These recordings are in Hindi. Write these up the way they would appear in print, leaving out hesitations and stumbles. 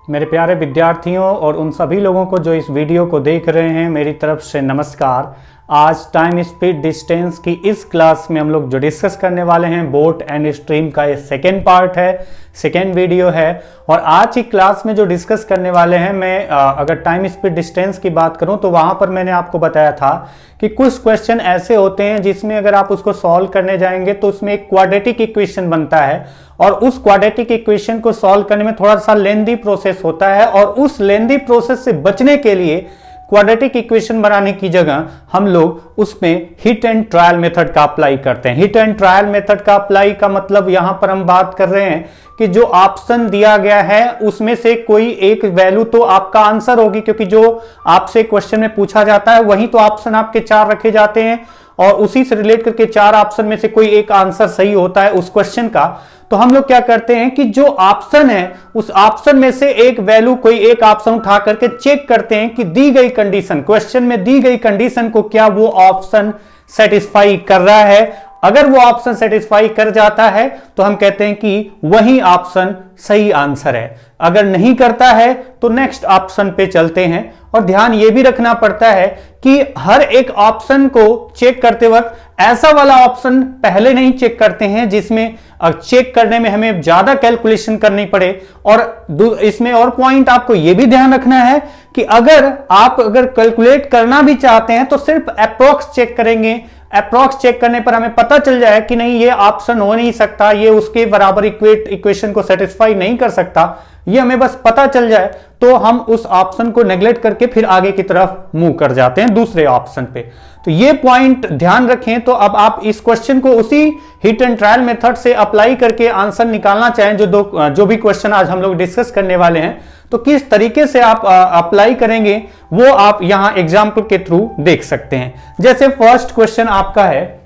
मेरे प्यारे विद्यार्थियों और उन सभी लोगों को जो इस वीडियो को देख रहे हैं, मेरी तरफ से नमस्कार। आज टाइम स्पीड डिस्टेंस की इस क्लास में हम लोग जो डिस्कस करने वाले हैं बोट एंड स्ट्रीम का ये सेकेंड पार्ट है, सेकेंड वीडियो है। और आज की क्लास में जो डिस्कस करने वाले हैं, मैं अगर टाइम स्पीड डिस्टेंस की बात करूं तो वहां पर मैंने आपको बताया था कि कुछ क्वेश्चन ऐसे होते हैं जिसमें अगर आप उसको सॉल्व करने जाएंगे तो उसमें एक क्वाड्रेटिक इक्वेशन बनता है और उस क्वाड्रेटिक इक्वेशन को सॉल्व करने में थोड़ा सा लेंदी प्रोसेस होता है। और उस लेंदी प्रोसेस से बचने के लिए क्वाड्रेटिक इक्वेशन बनाने की जगह हम लोग उसमें हिट एंड ट्रायल मेथड का अप्लाई करते हैं। हिट एंड ट्रायल मेथड का अप्लाई का मतलब यहां पर हम बात कर रहे हैं कि जो ऑप्शन दिया गया है उसमें से कोई एक वैल्यू तो आपका आंसर होगी, क्योंकि जो आपसे क्वेश्चन में पूछा जाता है वही तो ऑप्शन आपके 4 रखे जाते हैं और उसी से रिलेट करके 4 ऑप्शन में से कोई एक आंसर सही होता है उस क्वेश्चन का। तो हम लोग क्या करते हैं कि जो ऑप्शन है उस ऑप्शन में से एक वैल्यू, कोई एक ऑप्शन उठा करके चेक करते हैं कि दी गई कंडीशन, क्वेश्चन में दी गई कंडीशन को क्या वो ऑप्शन सेटिस्फाई कर रहा है। अगर वो ऑप्शन सेटिस्फाई कर जाता है तो हम कहते हैं कि वही ऑप्शन सही आंसर है। अगर नहीं करता है तो नेक्स्ट ऑप्शन पे चलते हैं। और ध्यान ये भी रखना पड़ता है कि हर एक ऑप्शन को चेक करते वक्त ऐसा वाला ऑप्शन पहले नहीं चेक करते हैं जिसमें चेक करने में हमें ज्यादा कैलकुलेशन करनी पड़े। और इसमें और पॉइंट आपको यह भी ध्यान रखना है कि अगर कैलकुलेट करना भी चाहते हैं तो सिर्फ अप्रोक्स चेक करेंगे। अप्रोक्स चेक करने पर हमें पता चल जाए कि नहीं, ये ऑप्शन हो नहीं सकता, ये उसके बराबर इक्वेशन को सेटिस्फाई नहीं कर सकता, ये हमें बस पता चल जाए तो हम उस ऑप्शन को नेग्लेक्ट करके फिर आगे की तरफ मूव कर जाते हैं दूसरे ऑप्शन पे। तो ये पॉइंट ध्यान रखें। तो अब आप इस क्वेश्चन को उसी हिट एंड ट्रायल मेथड से अप्लाई करके आंसर निकालना चाहें, जो भी क्वेश्चन आज हम लोग डिस्कस करने वाले हैं, तो किस तरीके से आप अप्लाई करेंगे वो आप यहां एग्जाम्पल के थ्रू देख सकते हैं। जैसे फर्स्ट क्वेश्चन आपका है,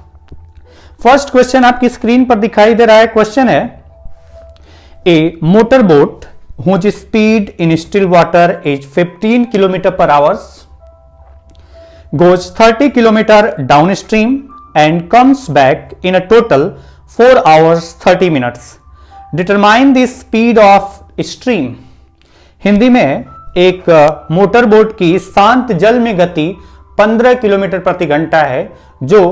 फर्स्ट क्वेश्चन आपकी स्क्रीन पर दिखाई दे रहा है। क्वेश्चन है, a motor boat whose speed in still water is 15 km per hour goes 30 km downstream and comes back in a total 4 hours 30 minutes. Determine the speed of stream. Hindi में एक मोटर बोट की शांत जल में गति 15 किलोमीटर प्रति घंटा है जो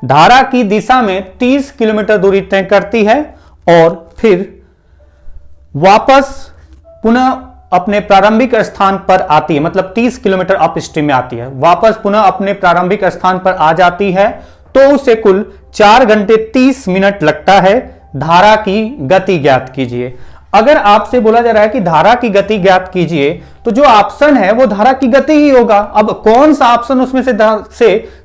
धारा की दिशा में 30 किलोमीटर दूरी तय करती है और फिर वापस पुनः अपने प्रारंभिक स्थान पर आती है, मतलब 30 किलोमीटर अप स्ट्रीम में आती है, वापस पुनः अपने प्रारंभिक स्थान पर आ जाती है, तो उसे कुल 4 घंटे 30 मिनट लगता है। धारा की गति ज्ञात कीजिए। अगर आपसे बोला जा रहा है कि धारा की गति ज्ञात कीजिए तो जो ऑप्शन है वो धारा की गति ही होगा। अब कौन सा ऑप्शन उसमें से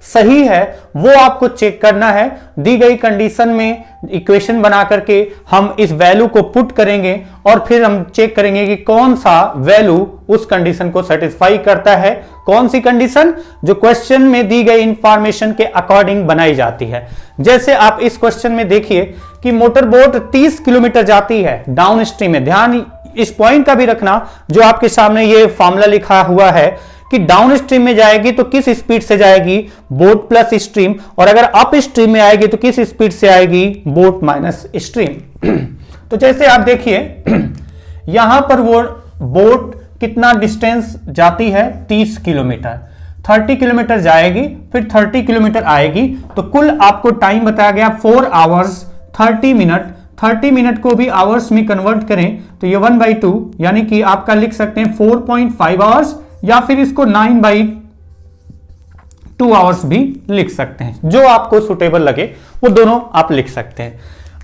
सही है वो आपको चेक करना है। दी गई कंडीशन में इक्वेशन बना करके हम इस वैल्यू को पुट करेंगे और फिर हम चेक करेंगे कि कौन सा वैल्यू उस कंडीशन को सेटिस्फाई करता है। कौन सी कंडीशन? जो क्वेश्चन में दी गई इंफॉर्मेशन के अकॉर्डिंग बनाई जाती है। जैसे आप इस क्वेश्चन में देखिए कि मोटर बोट 30 किलोमीटर जाती है डाउन स्ट्रीम में। ध्यान इस पॉइंट का भी रखना, जो आपके सामने ये फॉर्मूला लिखा हुआ है कि डाउन स्ट्रीम में जाएगी तो किस स्पीड से जाएगी, बोट प्लस स्ट्रीम, और अगर अप स्ट्रीम में आएगी तो किस स्पीड से आएगी, बोट माइनस स्ट्रीम। तो जैसे आप देखिए यहां पर वो बोट कितना डिस्टेंस जाती है, 30 किलोमीटर, 30 किलोमीटर जाएगी फिर 30 किलोमीटर आएगी, तो कुल आपको टाइम बताया गया 4 आवर्स 30 मिनट। 30 मिनट को भी आवर्स में कन्वर्ट करें तो ये 1/2 यानी कि आपका लिख सकते हैं 4.5 आवर्स, या फिर इसको 9/2 आवर्स भी लिख सकते हैं। जो आपको सुटेबल लगे वो दोनों आप लिख सकते हैं।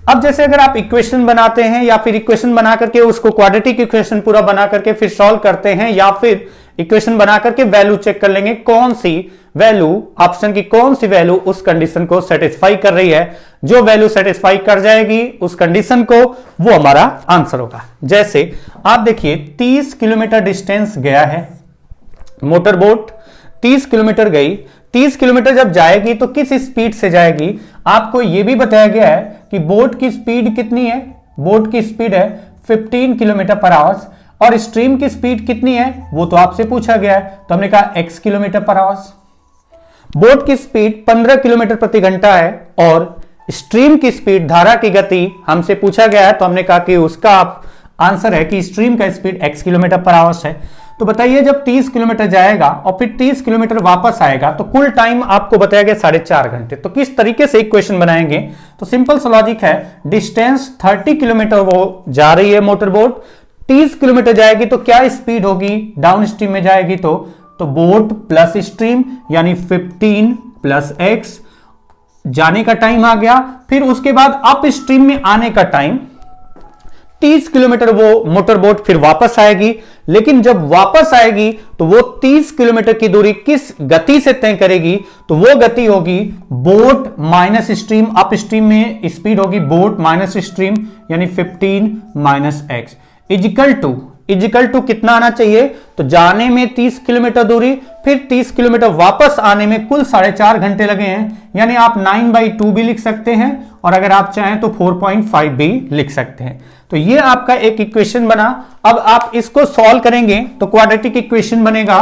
अब जैसे अगर आप इक्वेशन बनाते हैं या फिर इक्वेशन बना करके उसको क्वाड्रेटिक इक्वेशन पूरा बना करके फिर सॉल्व करते हैं, या फिर इक्वेशन बना करके वैल्यू चेक कर लेंगे कौन सी वैल्यू, ऑप्शन की कौन सी वैल्यू उस कंडीशन को सेटिस्फाई कर रही है। जो वैल्यू सेटिस्फाई कर जाएगी उस कंडीशन को, वो हमारा आंसर होगा। जैसे आप देखिए 30 किलोमीटर डिस्टेंस गया है, मोटर बोट 30 किलोमीटर गई। 30 किलोमीटर जब जाएगी तो किस स्पीड से जाएगी, आपको यह भी बताया गया है कि बोट की स्पीड कितनी है। बोट की स्पीड है 15 किलोमीटर पर आवर्स और स्ट्रीम की स्पीड कितनी है वो तो आपसे पूछा गया है, तो हमने कहा x किलोमीटर पर आवर्स। बोट की स्पीड 15 किलोमीटर प्रति घंटा है और स्ट्रीम की स्पीड, धारा की गति हमसे पूछा गया है, तो हमने कहा कि उसका आप आंसर है कि स्ट्रीम का speed x kilometre per our है। तो बताइए जब 30 किलोमीटर जाएगा और फिर 30 किलोमीटर वापस आएगा तो कुल टाइम आपको बताया गया 4.5 घंटे। तो किस तरीके से इक्वेशन बनाएंगे? तो सिंपल सा लॉजिक है, डिस्टेंस 30 किलोमीटर वो जा रही है मोटर बोट, 30 किलोमीटर जाएगी तो क्या स्पीड होगी? डाउन स्ट्रीम में जाएगी तो बोट प्लस स्ट्रीम यानी 15 प्लस x, जाने का टाइम आ गया। फिर उसके बाद अप स्ट्रीम में आने का टाइम 30 किलोमीटर वो मोटर बोट फिर वापस आएगी, लेकिन जब वापस आएगी तो वो 30 किलोमीटर की दूरी किस गति से तय करेगी? तो वो गति होगी boat minus stream, up stream में स्पीड होगी बोट माइनस स्ट्रीम यानी 15 माइनस एक्स इजिकल टू कितना आना चाहिए? तो जाने में 30 किलोमीटर दूरी, फिर 30 किलोमीटर वापस आने में कुल 4.5 घंटे लगे हैं, यानी आप 9/2 भी लिख सकते हैं और अगर आप चाहें तो 4.5 भी लिख सकते हैं। तो ये आपका एक इक्वेशन बना। अब आप इसको सॉल्व करेंगे तो क्वाड्रेटिक इक्वेशन बनेगा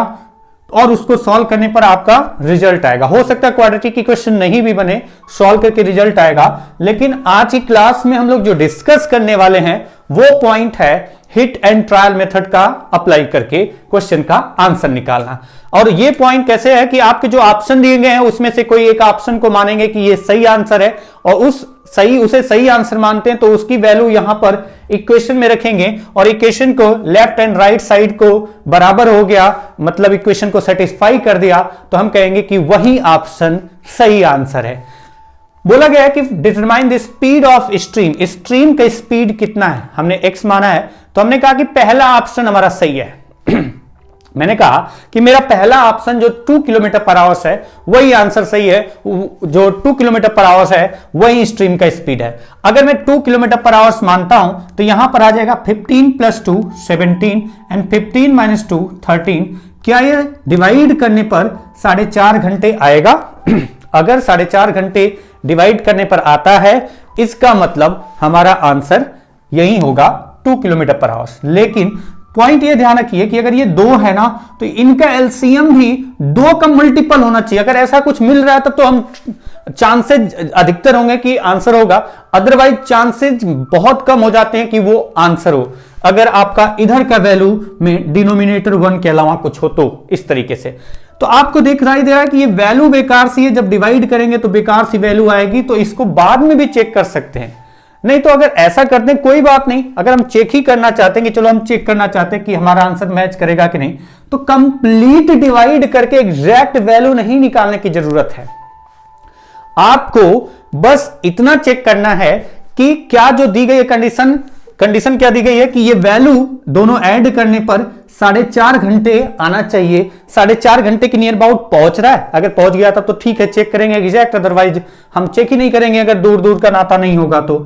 और उसको सॉल्व करने पर आपका रिजल्ट आएगा। हो सकता है क्वाड्रेटिक इक्वेशन नहीं भी बने, सॉल्व करके रिजल्ट आएगा। लेकिन आज की क्लास में हम लोग जो डिस्कस करने वाले हैं वो पॉइंट है हिट एंड ट्रायल मेथड का अप्लाई करके क्वेश्चन का आंसर निकालना। और ये पॉइंट कैसे है कि आपके जो ऑप्शन दिए गए हैं उसमें से कोई एक ऑप्शन को मानेंगे कि ये सही आंसर है और उसे सही आंसर मानते हैं तो उसकी वैल्यू यहां पर इक्वेशन में रखेंगे और इक्वेशन को लेफ्ट एंड राइट साइड को बराबर हो गया, मतलब इक्वेशन को सेटिस्फाई कर दिया, तो हम कहेंगे कि वही ऑप्शन सही आंसर है। बोला गया है कि determine the speed of stream का स्पीड कितना है? हमने x माना है तो हमने कहा कि पहला ऑप्शन हमारा सही है। मैंने कहा कि मेरा पहला ऑप्शन जो 2 किलोमीटर पर आवर है वही आंसर सही है, जो 2 किलोमीटर पर आवर है वही स्ट्रीम का स्पीड है। अगर मैं 2 किलोमीटर पर आवर मानता हूं तो यहां पर आ जाएगा 15 + 2 17 एंड 15 - 2 13। क्या ये डिवाइड करने पर 4.5 घंटे आएगा? अगर 4.5 घंटे डिवाइड करने पर आता है इसका मतलब हमारा आंसर यही होगा 2 किलोमीटर पर आवर। लेकिन पॉइंट ये ध्यान रखिए कि अगर ये 2 है ना तो इनका एलसीएम भी 2 का मल्टीपल होना चाहिए। अगर ऐसा कुछ मिल रहा है तब तो हम चांसेस अधिकतर होंगे कि आंसर होगा, अदरवाइज चांसेस बहुत कम हो जाते हैं कि वो आंसर हो अगर आपका इधर का वैल्यू में डिनोमिनेटर 1 के अलावा कुछ हो तो। इस तरीके से तो आपको दिखाई दे रहा है कि ये वैल्यू बेकार सी है, जब डिवाइड करेंगे तो बेकार सी वैल्यू आएगी, तो इसको बाद में भी चेक कर सकते हैं। नहीं तो अगर ऐसा करते हैं कोई बात नहीं, अगर हम चेक ही करना चाहते हैं कि चलो हम चेक करना चाहते हैं कि हमारा आंसर मैच करेगा कि नहीं, तो कंप्लीट डिवाइड करके एग्जैक्ट वैल्यू नहीं निकालने की जरूरत है। आपको बस इतना चेक करना है कि क्या जो दी गई कंडीशन क्या दी गई है कि ये वैल्यू दोनों ऐड करने पर 4.5 घंटे आना चाहिए। 4.5 घंटे के नियर अबाउट पहुंच रहा है, अगर पहुंच गया तब तो ठीक है चेक करेंगे एग्जैक्ट, अदरवाइज हम चेक ही नहीं करेंगे अगर दूर दूर का नाता नहीं होगा तो।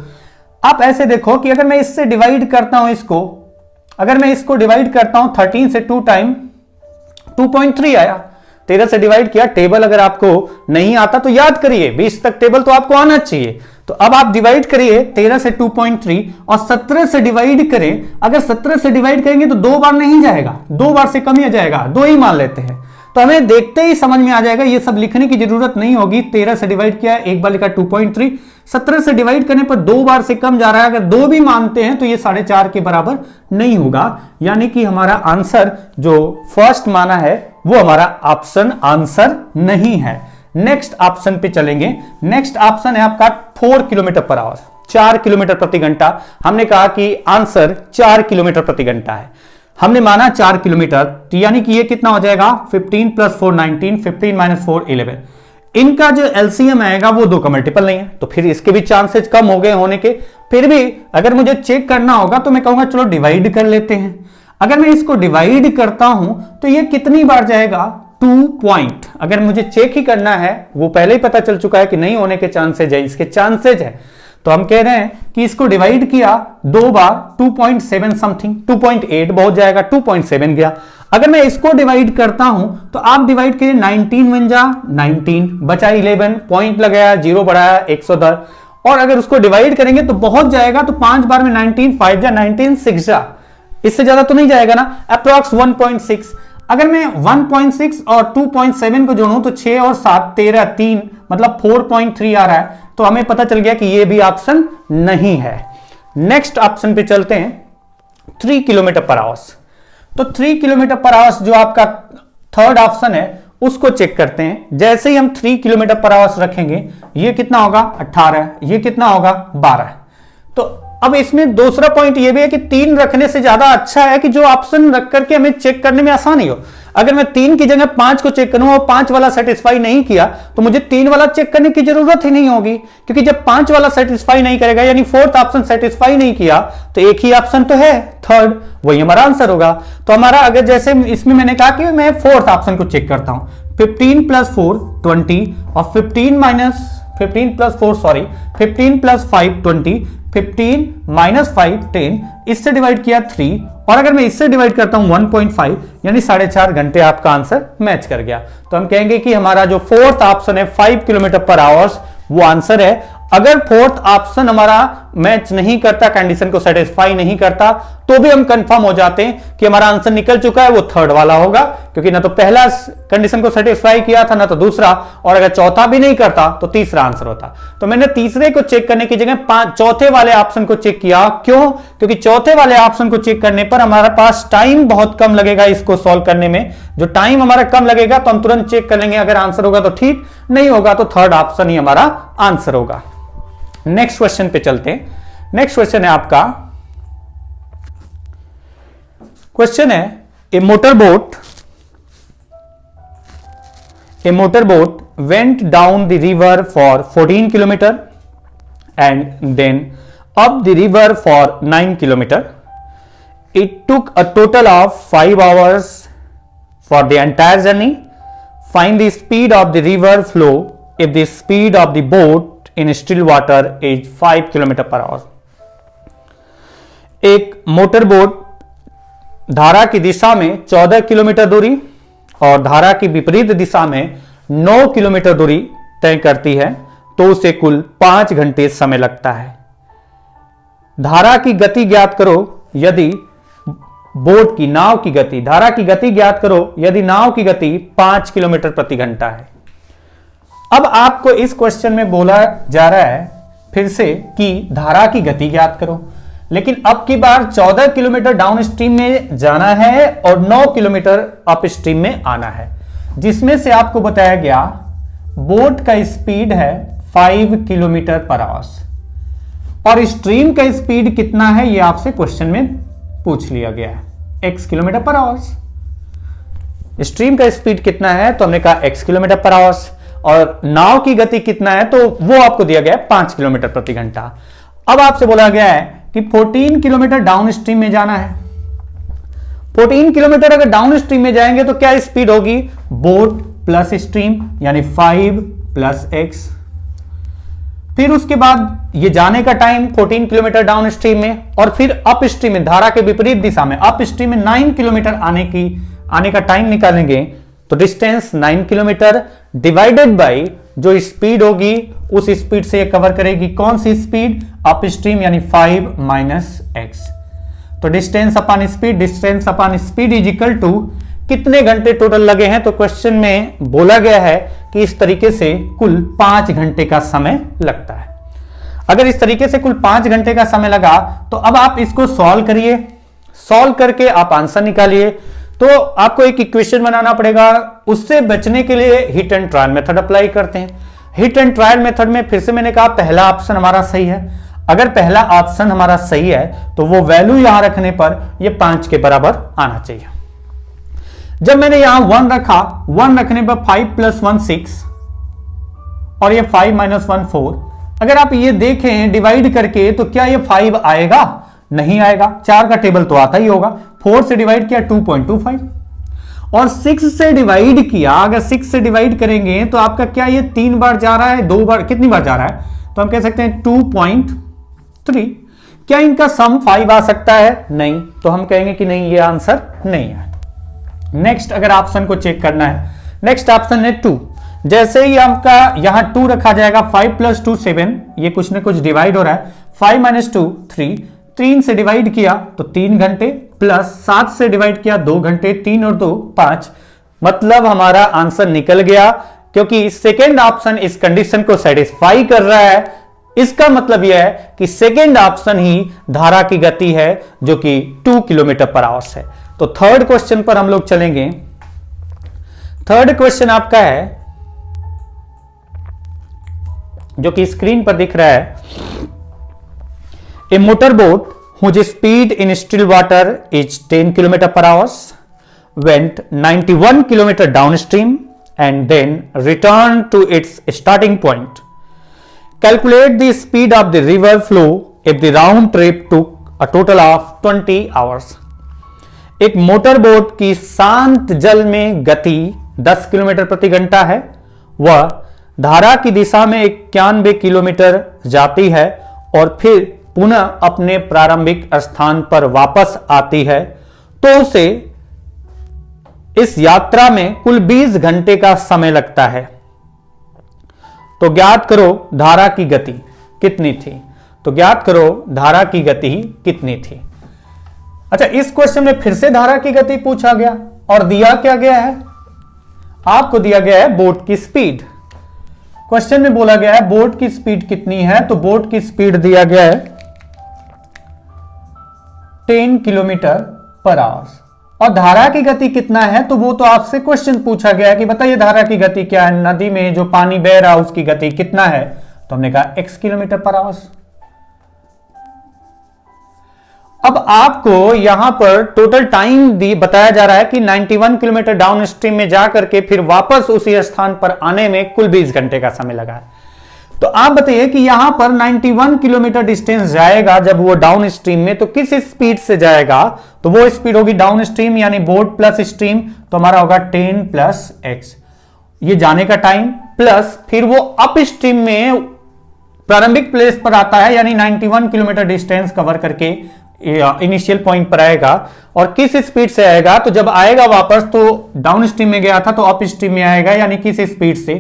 आप ऐसे देखो कि अगर मैं इससे डिवाइड करता हूं अगर मैं इसको डिवाइड करता हूं 13 से 2 टाइम 2.3 आया। 13 से डिवाइड किया। टेबल अगर आपको नहीं आता तो याद करिए, 20 तक टेबल तो आपको आना चाहिए। तो अब आप डिवाइड करिए 13 से 2.3 और 17 से डिवाइड करें। अगर 17 से डिवाइड करेंगे तो 2 बार नहीं जाएगा, 2 बार से कम ही जाएगा, 2 ही मान लेते हैं। तो हमें देखते ही समझ में आ जाएगा, ये सब लिखने की जरूरत नहीं होगी। 13 से डिवाइड किया, एक बार लिखा 2.3, 17 से डिवाइड करने पर 2 बार से कम जा रहा है। अगर 2 भी मानते हैं तो ये 4.5 के बराबर नहीं होगा, यानी कि हमारा आंसर जो फर्स्ट माना है वो हमारा ऑप्शन आंसर नहीं है। नेक्स्ट ऑप्शन पे चलेंगे। नेक्स्ट ऑप्शन है आपका 4 किलोमीटर पर आवर, 4 किलोमीटर प्रति घंटा। हमने कहा कि आंसर 4 किलोमीटर प्रति घंटा है। हमने माना 4 किलोमीटर, तो यानी कि ये कितना हो जाएगा 15 + 4 19, 15 - 4 11। इनका जो एलसीएम आएगा वो 2 का मल्टीपल नहीं है, तो फिर इसके भी चांसेस कम हो गए होने के। फिर भी अगर मुझे चेक करना होगा तो मैं कहूंगा चलो डिवाइड कर लेते हैं। अगर मैं इसको डिवाइड करता हूं तो ये कितनी बार जाएगा 2 पॉइंट। अगर मुझे चेक ही करना है, वो पहले ही पता चल चुका है कि नहीं होने के चांसेज है, इसके चांसेज है, तो हम कह रहे हैं कि इसको डिवाइड किया 2 बार 2.7 समथिंग, 2.8 बहुत जाएगा, 2.7 गया। अगर मैं इसको डिवाइड करता हूं तो आप डिवाइड करिए 19 बन जा 19 बचा 11, पॉइंट लगाया, 0 बढ़ाया 110। और अगर उसको डिवाइड करेंगे तो बहुत जाएगा, तो 5 बार में 19, 5 जा 19, 6 जा, इससे ज्यादा तो नहीं जाएगा ना, अप्रॉक्स 1.6। अगर मैं 1.6 और 2.7 को जोड़ूं तो 6 और 7 13, 3 मतलब 4.3 आ रहा है। तो हमें पता चल गया कि ये भी ऑप्शन नहीं है। नेक्स्ट ऑप्शन पे चलते हैं। 3 किलोमीटर पर आवर्स। तो 3 किलोमीटर पर आवर्स जो आपका थर्ड ऑप्शन है उसको चेक करते हैं। जैसे ही हम 3 किलोमीटर पर आवर्स रखेंगे, ये कितना होगा 18, ये कितना होगा 12। तो अब इसमें दूसरा पॉइंट ये भी है कि 3 रखने से ज्यादा अच्छा है कि जो ऑप्शन रख करके हमें चेक करने में आसानी हो। अगर मैं 3 की जगह 5 को चेक करूं और 5 वाला सेटिस्फाई नहीं किया तो मुझे 3 वाला चेक करने की जरूरत ही नहीं होगी, क्योंकि जब 5 वाला सेटिस्फाई नहीं करेगा यानी फोर्थ ऑप्शन सेटिस्फाई नहीं किया तो एक ही ऑप्शन तो है थर्ड, वही हमारा आंसर होगा। तो हमारा अगर जैसे इसमें मैंने कहा कि मैं फोर्थ ऑप्शन को चेक करता हूं, 15 प्लस 4 20 और 15 प्लस 5 20, 15 माइनस 5 10, इससे डिवाइड किया 3 और अगर मैं इससे डिवाइड करता हूं 1.5 यानी 4.5 घंटे आपका आंसर मैच कर गया। तो हम कहेंगे कि हमारा जो फोर्थ ऑप्शन है 5 किलोमीटर पर आवर्स वो आंसर है। अगर फोर्थ ऑप्शन हमारा मैच नहीं करता, कंडीशन को सेटिस्फाई नहीं करता, तो भी हम कंफर्म हो जाते हैं कि हमारा आंसर निकल चुका है, वो थर्ड वाला होगा, क्योंकि ना तो पहला कंडीशन को सेटिस्फाई किया था ना तो दूसरा, और अगर चौथा भी नहीं करता तो तीसरा आंसर होता। तो मैंने तीसरे को चेक करने की जगह चौथे वाले ऑप्शन को चेक किया। क्यों? क्योंकि चौथे वाले ऑप्शन को चेक करने पर हमारे पास टाइम बहुत कम लगेगा इसको सॉल्व करने में। जो टाइम हमारा कम लगेगा तो हम तुरंत चेक कर लेंगे, अगर आंसर होगा तो ठीक, नहीं होगा तो थर्ड ऑप्शन ही हमारा आंसर होगा। नेक्स्ट क्वेश्चन पे चलते हैं। नेक्स्ट क्वेश्चन है आपका, क्वेश्चन है a motor boat went down the river for 14 kilometre and then up the river for 9 kilometre. It took a total of 5 hours for the entire journey. Find the speed of the river flow if the speed of the boat in still water is 5 kilometre per hour. एक मोटर बोट धारा की दिशा में 14 किलोमीटर दूरी और धारा की विपरीत दिशा में 9 किलोमीटर दूरी तय करती है, तो उसे कुल 5 घंटे समय लगता है। धारा की गति ज्ञात करो यदि बोट की नाव की गति, धारा की गति ज्ञात करो यदि नाव की गति 5 किलोमीटर प्रति घंटा है। अब आपको इस क्वेश्चन में बोला जा रहा है फिर से कि धारा की गति ज्ञात करो, लेकिन अब की बार 14 किलोमीटर डाउन स्ट्रीम में जाना है और 9 किलोमीटर अप स्ट्रीम में आना है, जिसमें से आपको बताया गया बोट का स्पीड है 5 किलोमीटर पर आवर और स्ट्रीम का स्पीड कितना है ये आपसे क्वेश्चन में पूछ लिया गया है, x kilometre per our. Stream का स्पीड कितना है तो हमने कहा x किलोमीटर पर आवर, और नाव की गति कितना है तो वो आपको दिया गया है 5 किलोमीटर प्रति घंटा। अब आपसे बोला गया है कि 14 किलोमीटर डाउन स्ट्रीम में जाना है। 14 किलोमीटर अगर डाउन स्ट्रीम में जाएंगे तो क्या स्पीड होगी, बोट प्लस स्ट्रीम यानी 5 प्लस x। फिर उसके बाद ये जाने का टाइम 14 किलोमीटर डाउन स्ट्रीम में, और फिर अप स्ट्रीम में धारा के विपरीत दिशा में अप स्ट्रीम में 9 किलोमीटर आने का टाइम निकालेंगे तो डिस्टेंस 9 किलोमीटर डिवाइडेड बाय जो स्पीड होगी उस स्पीड से कवर करेगी कौन सी स्पीड, अप स्ट्रीम यानी 5 माइनस x। तो distance upon speed is equal to कितने घंटे टोटल लगे हैं, तो क्वेश्चन में बोला गया है कि इस तरीके से कुल 5 घंटे का समय लगता है। अगर इस तरीके से कुल 5 घंटे का समय लगा तो अब आप इसको सॉल्व करिए, सॉल्व करके आप आंसर निकालिए। तो आपको एक इक्वेशन बनाना पड़ेगा, उससे बचने के लिए hit and trial method apply करते हैं। हिट एंड ट्रायल मेथड में फिर से मैंने कहा पहला ऑप्शन हमारा सही है। अगर पहला ऑप्शन हमारा सही है तो वो वैल्यू यहां रखने पर ये 5 के बराबर आना चाहिए। जब मैंने यहां 1 रखा, 1 रखने पर 5 प्लस 1 6 और ये 5 माइनस 1 4। अगर आप ये देखें डिवाइड करके तो क्या ये 5 आएगा, नहीं आएगा। 4 का टेबल तो आता ही होगा। 4 से डिवाइड किया 2.25 और 6 से डिवाइड किया, अगर 6 से डिवाइड करेंगे तो आपका क्या ये 3 बार जा रहा है, 2 बार, कितनी बार जा रहा है, तो हम कह सकते हैं 2.3। क्या इनका सम 5 आ सकता है, नहीं, तो हम कहेंगे कि नहीं, ये आंसर नहीं है। नेक्स्ट अगर ऑप्शन को चेक करना है, नेक्स्ट ऑप्शन है 2। जैसे ही आपका यहां 2 रखा जाएगा, 5 प्लस 2 7, ये कुछ ना कुछ डिवाइड हो रहा है। 5 माइनस 2 3, 3 से डिवाइड किया तो 3 घंटे, प्लस 7 से डिवाइड किया 2 घंटे, 3 और 2 5, मतलब हमारा आंसर निकल गया, क्योंकि सेकेंड ऑप्शन इस कंडीशन को सेटिस्फाई कर रहा है। इसका मतलब यह है कि सेकेंड ऑप्शन ही धारा की गति है जो कि 2 किलोमीटर पर आवर है। तो थर्ड क्वेश्चन पर हम लोग चलेंगे। थर्ड क्वेश्चन आपका है जो कि स्क्रीन पर दिख रहा है। A motor boat whose speed in still water is 10 km per hour went 91 km downstream and then returned to its starting point. Calculate the speed of the river flow if the round trip took a total of 20 hours. एक मोटर बोट की शांत जल में गति 10 किलोमीटर प्रति घंटा है। वह धारा की दिशा में 91 किलोमीटर जाती है और फिर पुनः अपने प्रारंभिक स्थान पर वापस आती है, तो उसे इस यात्रा में कुल 20 घंटे का समय लगता है। तो ज्ञात करो धारा की गति कितनी थी। तो ज्ञात करो धारा की गति कितनी थी। अच्छा, इस क्वेश्चन में फिर से धारा की गति पूछा गया और दिया क्या गया है, आपको दिया गया है बोट की स्पीड। क्वेश्चन में बोला गया है बोट की स्पीड कितनी है, तो बोट की स्पीड दिया गया है 10 किलोमीटर पर आवर। और धारा की गति कितना है, तो वो तो आपसे क्वेश्चन पूछा गया है कि बताइए धारा की गति क्या है, नदी में जो पानी बह रहा है उसकी गति कितना है, तो हमने कहा x किलोमीटर पर आवर। अब आपको यहां पर टोटल टाइम बताया जा रहा है कि 91 किलोमीटर डाउन स्ट्रीम में जाकर के फिर वापस उसी स्थान पर आने में कुल 20 घंटे का समय लगा है। तो आप बताइए कि यहां पर 91 किलोमीटर डिस्टेंस जाएगा जब वो डाउन स्ट्रीम में, तो किस स्पीड से जाएगा, तो वो स्पीड होगी डाउन स्ट्रीम यानी बोट प्लस स्ट्रीम, तो हमारा होगा 10 प्लस x, ये जाने का टाइम, प्लस फिर वो अप स्ट्रीम में प्रारंभिक प्लेस पर आता है यानी 91 किलोमीटर डिस्टेंस कवर करके इनिशियल पॉइंट पर आएगा। और किस स्पीड से आएगा, तो जब आएगा वापस तो डाउन स्ट्रीम में गया था तो अप स्ट्रीम में आएगा यानी किस स्पीड से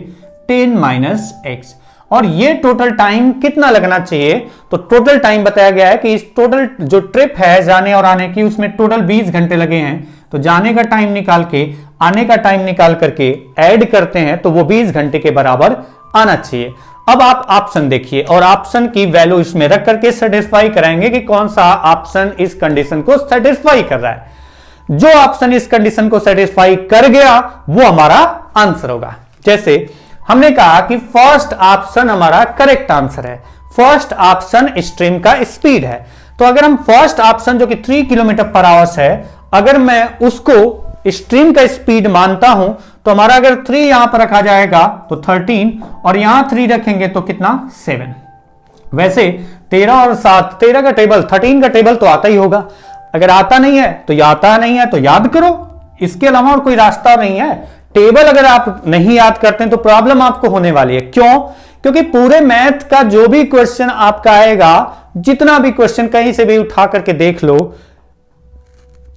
10 माइनस x। और ये टोटल टाइम कितना लगना चाहिए, तो टोटल टाइम बताया गया है कि इस टोटल जो ट्रिप है जाने और आने की उसमें टोटल 20 घंटे लगे हैं। तो जाने का टाइम निकाल के आने का टाइम निकाल करके ऐड करते हैं तो वो 20 घंटे के बराबर आना चाहिए। अब आप ऑप्शन देखिए और ऑप्शन की वैल्यू इसमें रख करके सेटिस्फाई कराएंगे कि कौन सा ऑप्शन इस कंडीशन को सेटिस्फाई कर रहा है। जो ऑप्शन इस कंडीशन को सेटिस्फाई कर गया वो हमारा आंसर होगा। जैसे हमने कहा कि फर्स्ट ऑप्शन हमारा करेक्ट आंसर है, फर्स्ट ऑप्शन स्ट्रीम का स्पीड है। तो अगर हम फर्स्ट ऑप्शन जो कि 3 किलोमीटर पर आवर है, अगर मैं उसको स्ट्रीम का स्पीड मानता हूं तो हमारा अगर 3 यहां पर रखा जाएगा तो 13 और यहां 3 रखेंगे तो कितना 7। वैसे 13 और 7, 13 का टेबल 13 का टेबल तो आता ही होगा। अगर आता नहीं है तो याद करो, इसके अलावा और कोई रास्ता नहीं है। टेबल अगर आप नहीं याद करते हैं तो प्रॉब्लम आपको होने वाली है। क्यों? क्योंकि पूरे मैथ का जो भी क्वेश्चन आपका आएगा, जितना भी क्वेश्चन कहीं से भी उठा करके देख लो,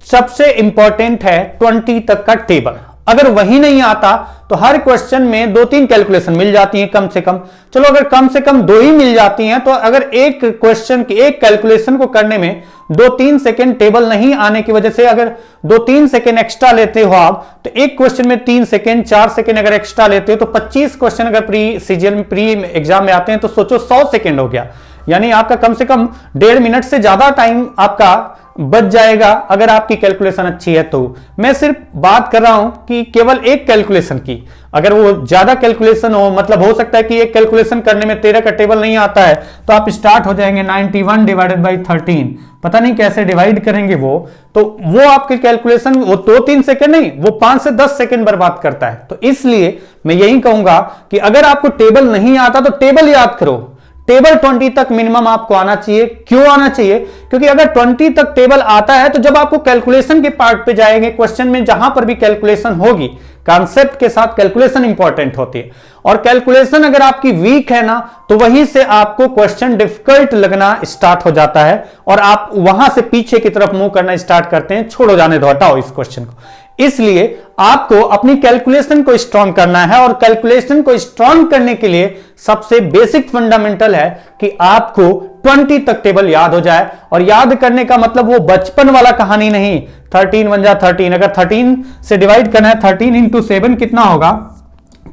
सबसे इंपॉर्टेंट है 20 तक का टेबल। अगर वही नहीं आता तो हर क्वेश्चन में 2-3 कैलकुलेशन मिल जाती हैं कम से कम। चलो अगर कम से कम 2 ही मिल जाती हैं तो अगर एक क्वेश्चन की एक कैलकुलेशन को करने में 2-3 सेकेंड टेबल नहीं आने की वजह से अगर 2-3 सेकेंड एक्स्ट्रा लेते हो आप, तो एक क्वेश्चन में 3 सेकेंड 4 सेकेंड अगर एक्स्ट्रा लेते हो तो 25 क्वेश्चन अगर प्री सीजीएल में प्री एग्जाम में आते हैं तो सोचो 100 सेकेंड हो गया, यानी आपका कम से कम 1.5 मिनट से ज्यादा टाइम आपका बच जाएगा अगर आपकी कैलकुलेशन अच्छी है। तो मैं सिर्फ बात कर रहा हूं कि केवल एक कैलकुलेशन की, अगर वो ज्यादा कैलकुलेशन हो, मतलब हो सकता है कि एक कैलकुलेशन करने में 13 का टेबल नहीं आता है तो आप स्टार्ट हो जाएंगे 91 डिवाइडेड बाई 13, पता नहीं कैसे डिवाइड करेंगे तो वो आपके कैलकुलेशन वो 2-3 सेकंड नहीं, वो 5 से 10 सेकंड बर्बाद करता है। तो इसलिए मैं यही कहूंगा कि अगर आपको टेबल नहीं आता तो टेबल याद करो, टेबल 20 तक मिनिमम आपको आना चाहिए। क्यों आना चाहिए? क्योंकि अगर 20 तक टेबल आता है तो जब आपको कैलकुलेशन के पार्ट पे जाएंगे, क्वेश्चन में जहां पर भी कैलकुलेशन होगी, कॉन्सेप्ट के साथ कैलकुलेशन इंपॉर्टेंट होती है, और कैलकुलेशन अगर आपकी वीक है ना तो वहीं से आपको क्वेश्चन डिफिकल्ट लगना स्टार्ट हो जाता है और आप वहां से पीछे की तरफ मूव करना स्टार्ट करते हैं, छोड़ो जाने दो, हटाओ इस क्वेश्चन को। इसलिए आपको अपनी कैलकुलेशन को स्ट्रॉन्ग करना है, और कैलकुलेशन को स्ट्रॉन्ग करने के लिए सबसे बेसिक फंडामेंटल है कि आपको 20 तक टेबल याद हो जाए। और याद करने का मतलब वो बचपन वाला कहानी नहीं, 13 1 जा 13, अगर 13 से डिवाइड करना है 13 इंटू 7 कितना होगा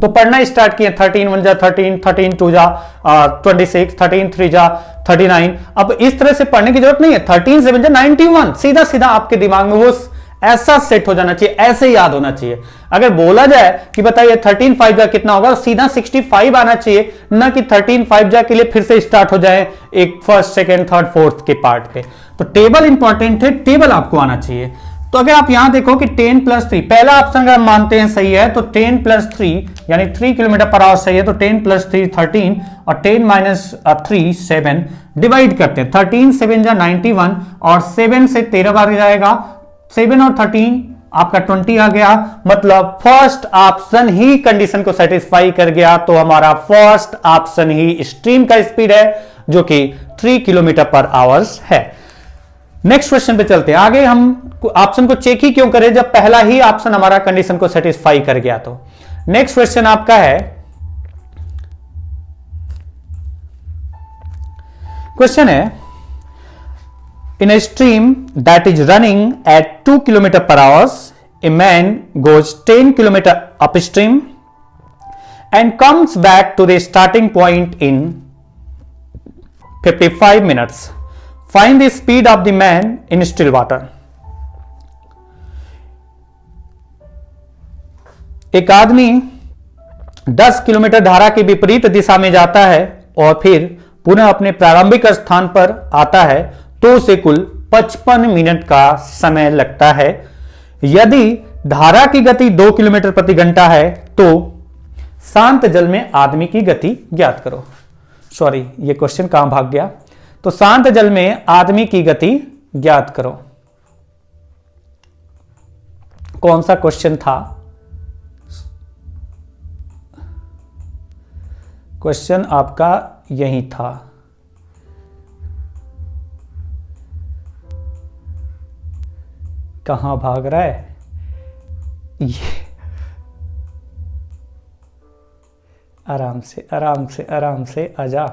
तो पढ़ना स्टार्ट किए, 13 1 जा 13, 13 2 जा 26, 13 3 जा 39। अब इस तरह से पढ़ने की जरूरत नहीं है, 13 7 जा 91, सीधा सीधा आपके दिमाग में वो ऐसा सेट हो जाना चाहिए, ऐसे याद होना चाहिए। अगर बोला जाए कि बताइए 13 5 जा कितना होगा, सीधा 65 आना चाहिए, ना कि 13 5 जा के लिए फिर से स्टार्ट हो जाए एक फर्स्ट सेकंड थर्ड फोर्थ के पार्ट पे। तो टेबल इंपॉर्टेंट है, टेबल आपको आना चाहिए। तो अगर आप यहां देखो कि 10 + 3, पहला ऑप्शन अगर हम मानते हैं सही है तो 10 + 3 यानी 3 km/h सही है, तो 10 + 3 13 और 10 - 3 7, डिवाइड करते हैं, 13 7 जा 91 और 7 से 13 बार जाएगा, 7 और 13 आपका 20 आ गया, मतलब फर्स्ट ऑप्शन ही कंडीशन को सेटिस्फाई कर गया। तो हमारा फर्स्ट ऑप्शन ही स्ट्रीम का स्पीड है जो कि 3 km/h है। नेक्स्ट क्वेश्चन पे चलते हैं आगे। हम ऑप्शन को चेक ही क्यों करें जब पहला ही ऑप्शन हमारा कंडीशन को सेटिस्फाई कर गया। तो नेक्स्ट क्वेश्चन आपका है, क्वेश्चन है in a stream that is running at 2 km/h, a man goes 10 km upstream and comes back to the starting point in 55 minutes. Find the speed of the man in still water. एक आदमी 10 किलोमीटर धारा के विपरीत दिशा में जाता है और फिर पुनः अपने प्रारंभिक स्थान पर आता है, तो उसे कुल 55 मिनट का समय लगता है। यदि धारा की गति 2 किलोमीटर प्रति घंटा है तो शांत जल में आदमी की गति ज्ञात करो। सॉरी, ये क्वेश्चन कहां भाग गया। तो शांत जल में आदमी की गति ज्ञात करो। कौन सा क्वेश्चन था? क्वेश्चन आपका यही था। कहां भाग रहा है ये? आराम से आराम से आराम से आजा।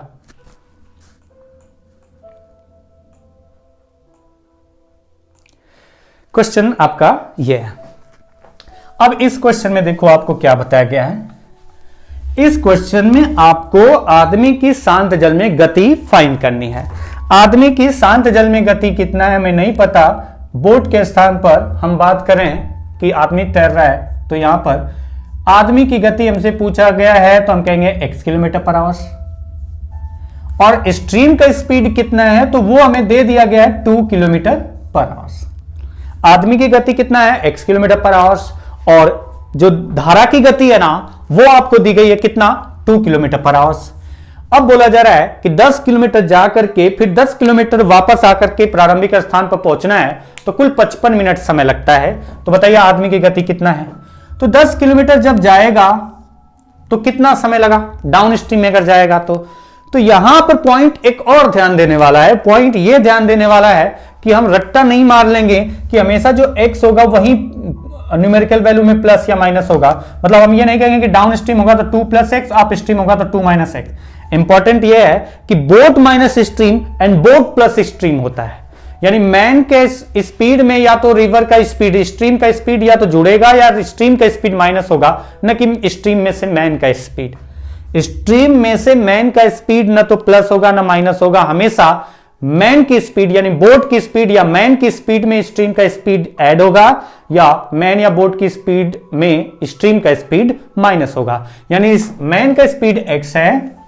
क्वेश्चन आपका ये है। अब इस क्वेश्चन में देखो आपको क्या बताया गया है। इस क्वेश्चन में आपको आदमी की शांत जल में गति फाइंड करनी है। आदमी की शांत जल में गति कितना है हमें नहीं पता। बोट के स्थान पर हम बात करें कि आदमी तैर रहा है, तो यहां पर आदमी की गति हमसे पूछा गया है तो हम कहेंगे x km/h। और स्ट्रीम का स्पीड कितना है तो वो हमें दे दिया गया है 2 km/h। आदमी की गति कितना है x km/h और जो धारा की गति है ना वो आपको दी गई है कितना 2 km/h। अब बोला जा रहा है कि 10 किलोमीटर जाकर के फिर 10 किलोमीटर वापस आकर के प्रारंभिक स्थान पर पहुंचना है तो कुल 55 मिनट समय लगता है। तो बताइए आदमी की गति कितना है। तो 10 किलोमीटर जब जाएगा तो कितना समय लगा डाउन स्ट्रीम में अगर जाएगा तो यहां पर पॉइंट एक और ध्यान देने वाला है। पॉइंट ये ध्यान देने वाला है कि हम रट्टा नहीं मार लेंगे कि हमेशा जो x होगा वही न्यूमेरिकल वैल्यू में प्लस या माइनस होगा। मतलब हम ये नहीं कहेंगे कि डाउन स्ट्रीम होगा तो 2 + x, अप स्ट्रीम होगा तो 2 - x। इंपॉर्टेंट ये है कि boat minus stream and boat plus stream होता है। यानी मैन के स्पीड में या तो रिवर का स्पीड स्ट्रीम का स्पीड या तो जुड़ेगा या स्ट्रीम का स्पीड माइनस होगा, न कि स्ट्रीम में से मैन का स्पीड। स्ट्रीम में से मैन का स्पीड न तो प्लस होगा न माइनस होगा, हमेशा मैन की स्पीड यानी बोट की स्पीड या मैन की स्पीड में स्ट्रीम का स्पीड ऐड होगा या मैन या बोट की स्पीड में स्ट्रीम का स्पीड माइनस होगा। यानी इस मैन का स्पीड x है।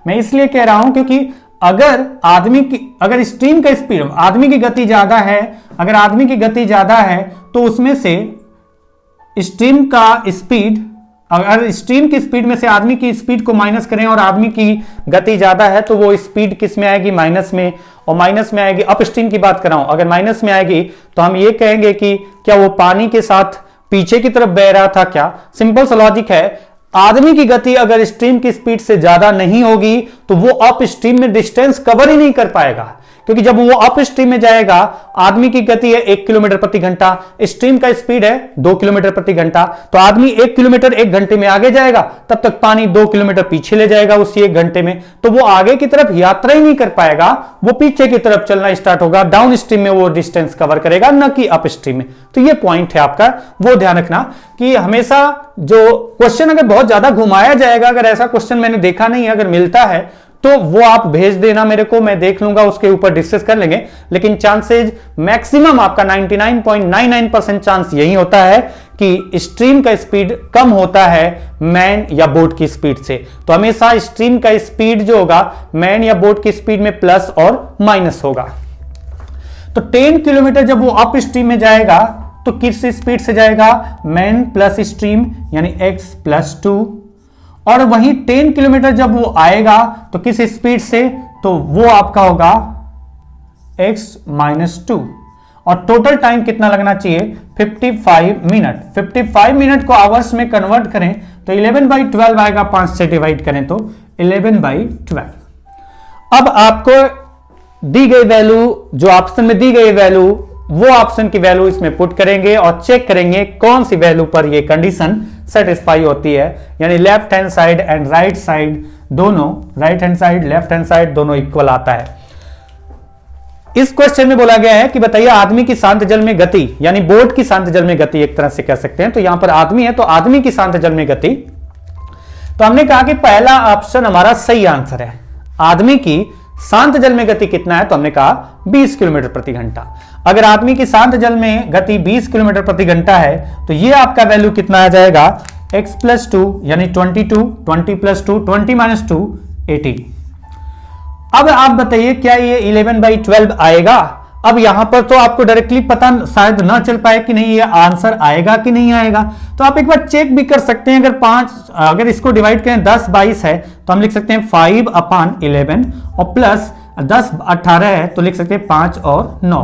मैं इसलिए कह रहा हूं क्योंकि अगर स्ट्रीम का स्पीड आदमी की गति ज्यादा है, अगर आदमी की गति ज्यादा है तो उसमें से स्ट्रीम का स्पीड, अगर स्ट्रीम की स्पीड में से आदमी की स्पीड को माइनस करें और आदमी की गति ज्यादा है तो वो स्पीड किस में आएगी माइनस में, और माइनस में आएगी। अप स्ट्रीम की बात कर रहा हूं, अगर माइनस में आएगी तो हम ये कहेंगे कि क्या वो पानी के साथ पीछे की तरफ बह रहा था क्या। सिंपल सा लॉजिक है। आदमी की गति अगर स्ट्रीम की स्पीड से ज्यादा नहीं होगी तो वो अप स्ट्रीम में डिस्टेंस कवर ही नहीं कर पाएगा, क्योंकि जब वो अप स्ट्रीम में जाएगा, आदमी की गति है 1 किलोमीटर प्रति घंटा, स्ट्रीम का स्पीड है 2 किलोमीटर प्रति घंटा, तो आदमी 1 किलोमीटर 1 घंटे में आगे जाएगा, तब तक पानी 2 किलोमीटर पीछे ले जाएगा उसी 1 घंटे में, तो वो आगे की तरफ यात्रा ही नहीं कर पाएगा, वो पीछे की तरफ चलना स्टार्ट होगा, डाउन स्ट्रीम में वो डिस्टेंस कवर करेगा, न कि अप स्ट्रीम में। तो ये पॉइंट है आपका, वो ध्यान रखना कि हमेशा जो क्वेश्चन अगर बहुत ज्यादा घुमाया जाएगा, अगर ऐसा क्वेश्चन मैंने देखा नहीं है, अगर मिलता है तो वो आप भेज देना मेरे को, मैं देख लूंगा, उसके ऊपर डिस्कस कर लेंगे। लेकिन चांसेज मैक्सिमम आपका 99.99% चांस यही होता है कि स्ट्रीम का स्पीड कम होता है मैन या बोट की स्पीड से। तो हमेशा स्ट्रीम का स्पीड जो होगा मैन या बोट की स्पीड में प्लस और माइनस होगा। तो 10 किलोमीटर जब वो अप स्ट्रीम में जाएगा तो किस स्पीड से जाएगा, मैन प्लस स्ट्रीम यानी x+2, और वहीं 10 किलोमीटर जब वो आएगा तो किस स्पीड से, तो वो आपका होगा x-2, और टोटल टाइम कितना लगना चाहिए 55 मिनट। 55 मिनट को आवर्स में कन्वर्ट करें तो 11/12 आएगा, 5 से डिवाइड करें तो 11/12। अब आपको दी गई वैल्यू, जो ऑप्शन में दी गई वैल्यू, वो ऑप्शन की वैल्यू इसमें पुट करेंगे और चेक करेंगे कौन सी वैल्यू पर ये कंडीशन सेटिस्फाई होती है। यानी left hand side and right side दोनों, right hand side left hand side दोनों इक्वल आता है। इस क्वेश्चन में बोला गया है कि बताइए आदमी की शांत जल में गति, यानी बोट की शांत जल में गति एक तरह से कह सकते हैं। तो यहां पर आदमी है तो आदमी की शांत जल में गति, तो हमने कहा कि पहला ऑप्शन हमारा सही आंसर है। आदमी की शांत जल में गति कितना है, तो हमने कहा 20 किलोमीटर प्रति घंटा। अगर आदमी की शांत जल में गति 20 किलोमीटर प्रति घंटा है तो ये आपका वैल्यू कितना आ जाएगा, x+2 यानी 22, 20+2 20-2 18। अब आप बताइए क्या ये 11/12 आएगा। अब यहां पर तो आपको डायरेक्टली पता शायद ना चल पाए कि नहीं ये आंसर आएगा कि नहीं आएगा, तो आप एक बार चेक भी कर सकते हैं। अगर इसको डिवाइड करें 10/22 है तो हम लिख सकते हैं 5/11, और प्लस 10/18 है तो लिख सकते हैं 5 और 9।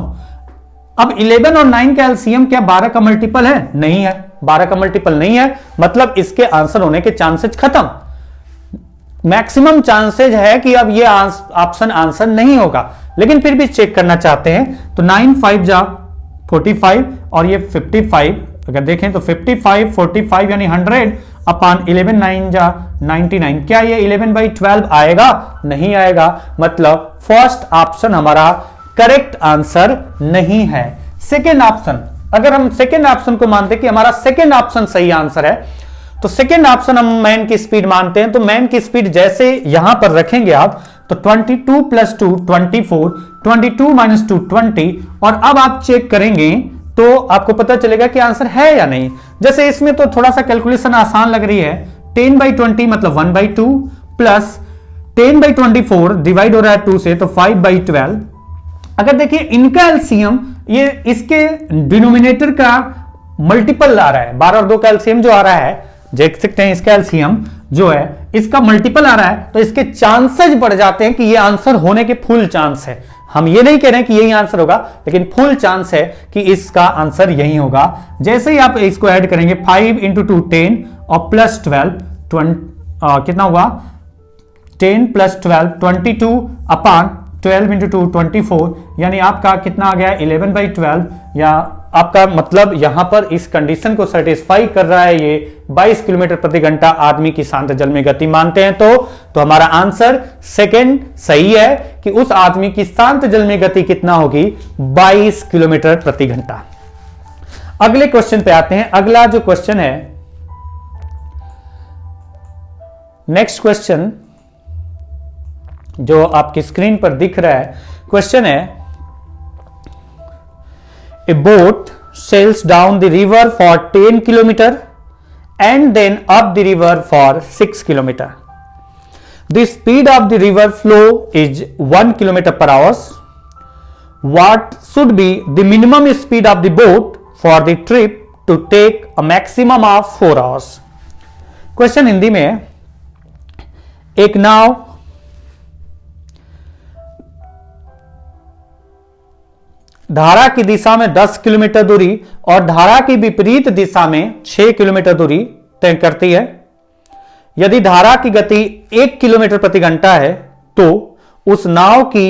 अब 11 और 9 का एलसीएम क्या 12 का मल्टीपल है? नहीं है, 12 का मल्टीपल नहीं है, मतलब इसके आंसर होने के चांसेस खत्म। मैक्सिमम चांसेज है कि अब ये ऑप्शन आंसर नहीं होगा, लेकिन फिर भी चेक करना चाहते हैं तो 9×5 जा 45 और ये 55, अगर देखें तो 55 45 यानी 100/11 जा 99। क्या ये 11/12 आएगा? नहीं आएगा, मतलब फर्स्ट ऑप्शन हमारा करेक्ट आंसर नहीं है। सेकेंड ऑप्शन, अगर हम सेकेंड ऑप्शन को मानते कि हमारा सेकेंड ऑप्शन सही आंसर है, तो सेकेंड ऑप्शन हम मैन की स्पीड मानते हैं। तो मैन की स्पीड जैसे यहां पर रखेंगे आप, तो 22+2 24, 22-2 20, और अब आप चेक करेंगे तो आपको पता चलेगा कि आंसर है या नहीं। जैसे इसमें तो थोड़ा सा कैलकुलेशन आसान लग रही है, 10/20 मतलब 1/2 प्लस 10/24 डिवाइड हो रहा है 2 से तो 5/12। अगर देखिए इनका एलसीएम ये इसके डिनोमिनेटर का मल्टीपल आ रहा है, 12 और 2 का एलसीएम जो आ रहा है, देख सकते हैं इसका एलसीएम जो है इसका मल्टीपल आ रहा है, तो इसके चांसेस बढ़ जाते हैं कि ये आंसर होने के फुल चांस है। हम ये नहीं कह रहे हैं कि यही आंसर होगा, लेकिन फुल चांस है कि इसका आंसर यही होगा। जैसे ही आप इसको ऐड करेंगे 5 × 2 10 और प्लस 12 कितना हुआ 10 + 12 22/12 × 2 24, यानी आपका कितना आ गया 11/12, या आपका मतलब यहां पर इस कंडीशन को सेटिस्फाई कर रहा है। ये 22 किलोमीटर प्रति घंटा आदमी की शांत जल में गति मानते हैं। तो हमारा आंसर सेकंड सही है कि उस आदमी की शांत जल में गति कितना होगी 22 किलोमीटर प्रति घंटा। अगले क्वेश्चन पे आते हैं। अगला जो क्वेश्चन है, नेक्स्ट क्वेश्चन जो आपकी स्क्रीन पर दिख रहा है, क्वेश्चन है A boat sails down the river for 10 km and then up the river for 6 km. The speed of the river flow is 1 km/h. What should be the minimum speed of the boat for the trip to take a maximum of 4 hours? Question Hindi में है, एक नाव धारा की दिशा में 10 किलोमीटर दूरी और धारा की विपरीत दिशा में 6 किलोमीटर दूरी तय करती है। यदि धारा की गति 1 किलोमीटर प्रति घंटा है तो उस नाव की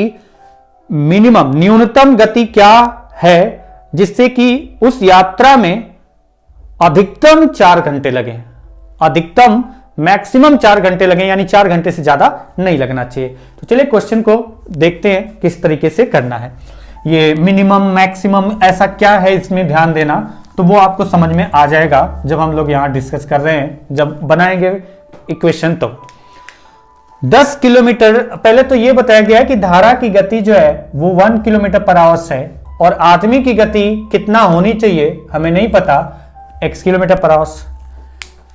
मिनिमम न्यूनतम गति क्या है जिससे कि उस यात्रा में अधिकतम 4 घंटे लगे, अधिकतम मैक्सिमम 4 घंटे लगे, यानी 4 घंटे से ज्यादा नहीं लगना चाहिए। तो चलिए क्वेश्चन को देखते हैं किस तरीके से करना है। ये मिनिमम मैक्सिमम ऐसा क्या है, इसमें ध्यान देना, तो वो आपको समझ में आ जाएगा जब हम लोग यहां डिस्कस कर रहे हैं, जब बनाएंगे इक्वेशन। तो 10 किलोमीटर, पहले तो ये बताया गया है कि धारा की गति जो है वो 1 किलोमीटर पर आवर्स है, और आदमी की गति कितना होनी चाहिए हमें नहीं पता, x किलोमीटर पर आवर्स।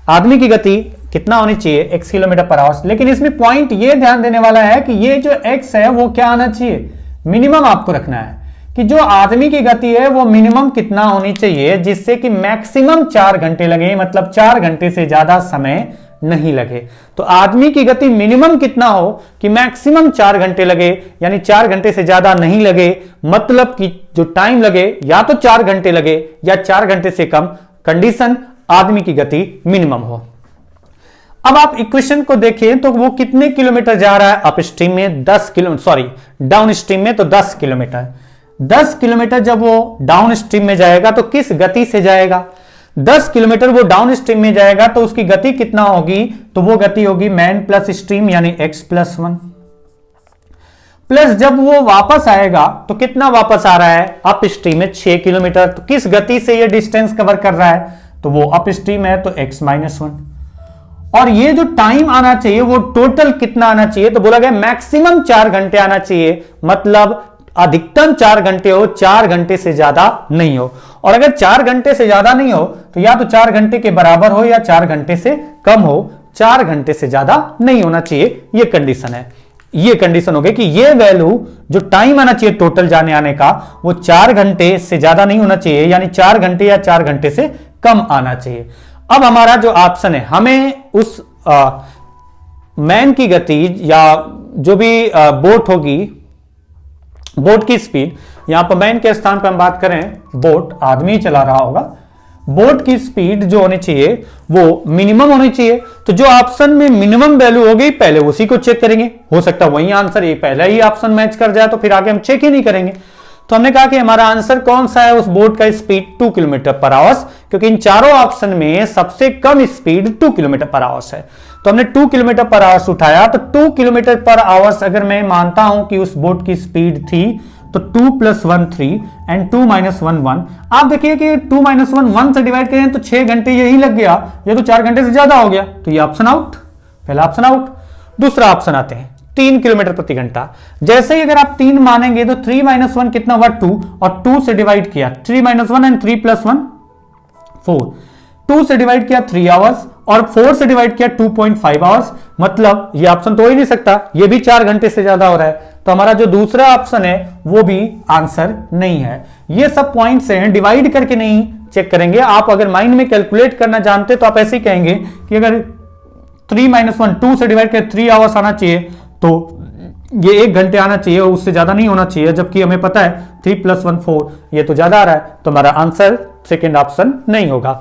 आदमी की गति कितना होनी चाहिए, x किलोमीटर पर आवर्स। लेकिन इसमें पॉइंट ये ध्यान देने वाला है कि ये जो x है वो क्या आना चाहिए, मिनिमम आपको रखना है कि जो आदमी की गति है वो मिनिमम कितना होनी चाहिए जिससे कि मैक्सिमम 4 घंटे लगे, मतलब 4 घंटे से ज्यादा समय नहीं लगे। तो आदमी की गति मिनिमम कितना हो कि मैक्सिमम 4 घंटे लगे, यानी 4 घंटे से ज्यादा नहीं लगे, मतलब कि जो टाइम लगे या तो 4 घंटे लगे या 4 घंटे से कम, कंडीशन आदमी की गति मिनिमम हो। अब आप इक्वेशन को देखें तो वो कितने किलोमीटर जा रहा है, अप स्ट्रीम में 10 किलोमीटर, सॉरी डाउन स्ट्रीम में तो 10 किलोमीटर। 10 किलोमीटर जब वो डाउन स्ट्रीम में जाएगा तो किस गति से जाएगा, 10 किलोमीटर वो डाउन स्ट्रीम में जाएगा तो उसकी गति कितना होगी, तो वो गति होगी मैन प्लस स्ट्रीम यानी x+1, प्लस जब वो वापस आएगा तो कितना वापस आ रहा है, अप स्ट्रीम में 6 किलोमीटर। तो किस गति से ये डिस्टेंस कवर कर रहा है, तो वो अप स्ट्रीम है तो x-1। और ये जो टाइम आना चाहिए वो टोटल कितना आना चाहिए, तो बोला गया मैक्सिमम 4 घंटे आना चाहिए, मतलब अधिकतम 4 घंटे हो, 4 घंटे से ज्यादा नहीं हो। और अगर 4 घंटे से ज्यादा नहीं हो तो या तो 4 घंटे के बराबर हो या 4 घंटे से कम हो, 4 घंटे से ज्यादा नहीं होना चाहिए, ये कंडीशन है। ये कंडीशन हो गई कि ये वैल्यू जो टाइम आना चाहिए टोटल जाने आने का वो 4 घंटे से ज्यादा नहीं होना चाहिए, यानी 4 घंटे या 4 घंटे से कम आना चाहिए। अब हमारा जो ऑप्शन है, हमें उस मैन की गति या जो भी बोट होगी, बोट की स्पीड, यहां पर मैन के स्थान पर हम बात करें, बोट आदमी चला रहा होगा, बोट की स्पीड जो होनी चाहिए वो मिनिमम होनी चाहिए। तो जो ऑप्शन में मिनिमम वैल्यू हो गई पहले उसी को चेक करेंगे, हो सकता है वही आंसर ये पहला ही ऑप्शन मैच कर जाए, तो फिर आगे हम चेक ही नहीं करेंगे। तो हमने कहा कि हमारा आंसर कौन सा है, उस बोट का स्पीड 2 किलोमीटर पर आवर्स, क्योंकि इन चारों ऑप्शन में सबसे कम स्पीड 2 किलोमीटर पर आवर्स है। तो हमने 2 किलोमीटर पर आवर्स उठाया, तो 2 किलोमीटर पर आवर्स अगर मैं मानता हूं कि उस बोट की स्पीड थी, तो 2 + 1 3 एंड 2 - 1 1। आप देखिए कि 2 - 1 1 से डिवाइड करें तो 6 घंटे यही लग गया, ये तो 4 घंटे से ज्यादा हो गया, तो ये ऑप्शन आउट, पहला ऑप्शन आउट। दूसरा ऑप्शन आते हैं 3 किलोमीटर प्रति घंटा। जैसे ही अगर आप 3 मानेंगे तो 3 - 1 कितना हुआ 2, और 2 से डिवाइड किया 3 - 1 एंड 3 + 1 4, 2 से डिवाइड किया 3 आवर्स और 4 से डिवाइड किया 2.5 आवर्स, मतलब ये ऑप्शन तो हो ही नहीं सकता, ये भी 4 घंटे से ज्यादा हो रहा है। तो हमारा जो दूसरा ऑप्शन है वो भी आंसर नहीं है। ये सब पॉइंट्स हैं, डिवाइड करके नहीं चेक करेंगे। आप अगर माइंड में कैलकुलेट करना जानते तो आप ऐसे ही कहेंगे कि अगर 3 - 1 2 से डिवाइड कर 3 आवर्स आना चाहिए तो ये 1 घंटे आना चाहिए, उससे ज्यादा नहीं होना चाहिए, जबकि हमें पता है 3 + 1 4, ये तो ज्यादा आ रहा है, तो हमारा आंसर सेकेंड ऑप्शन नहीं होगा।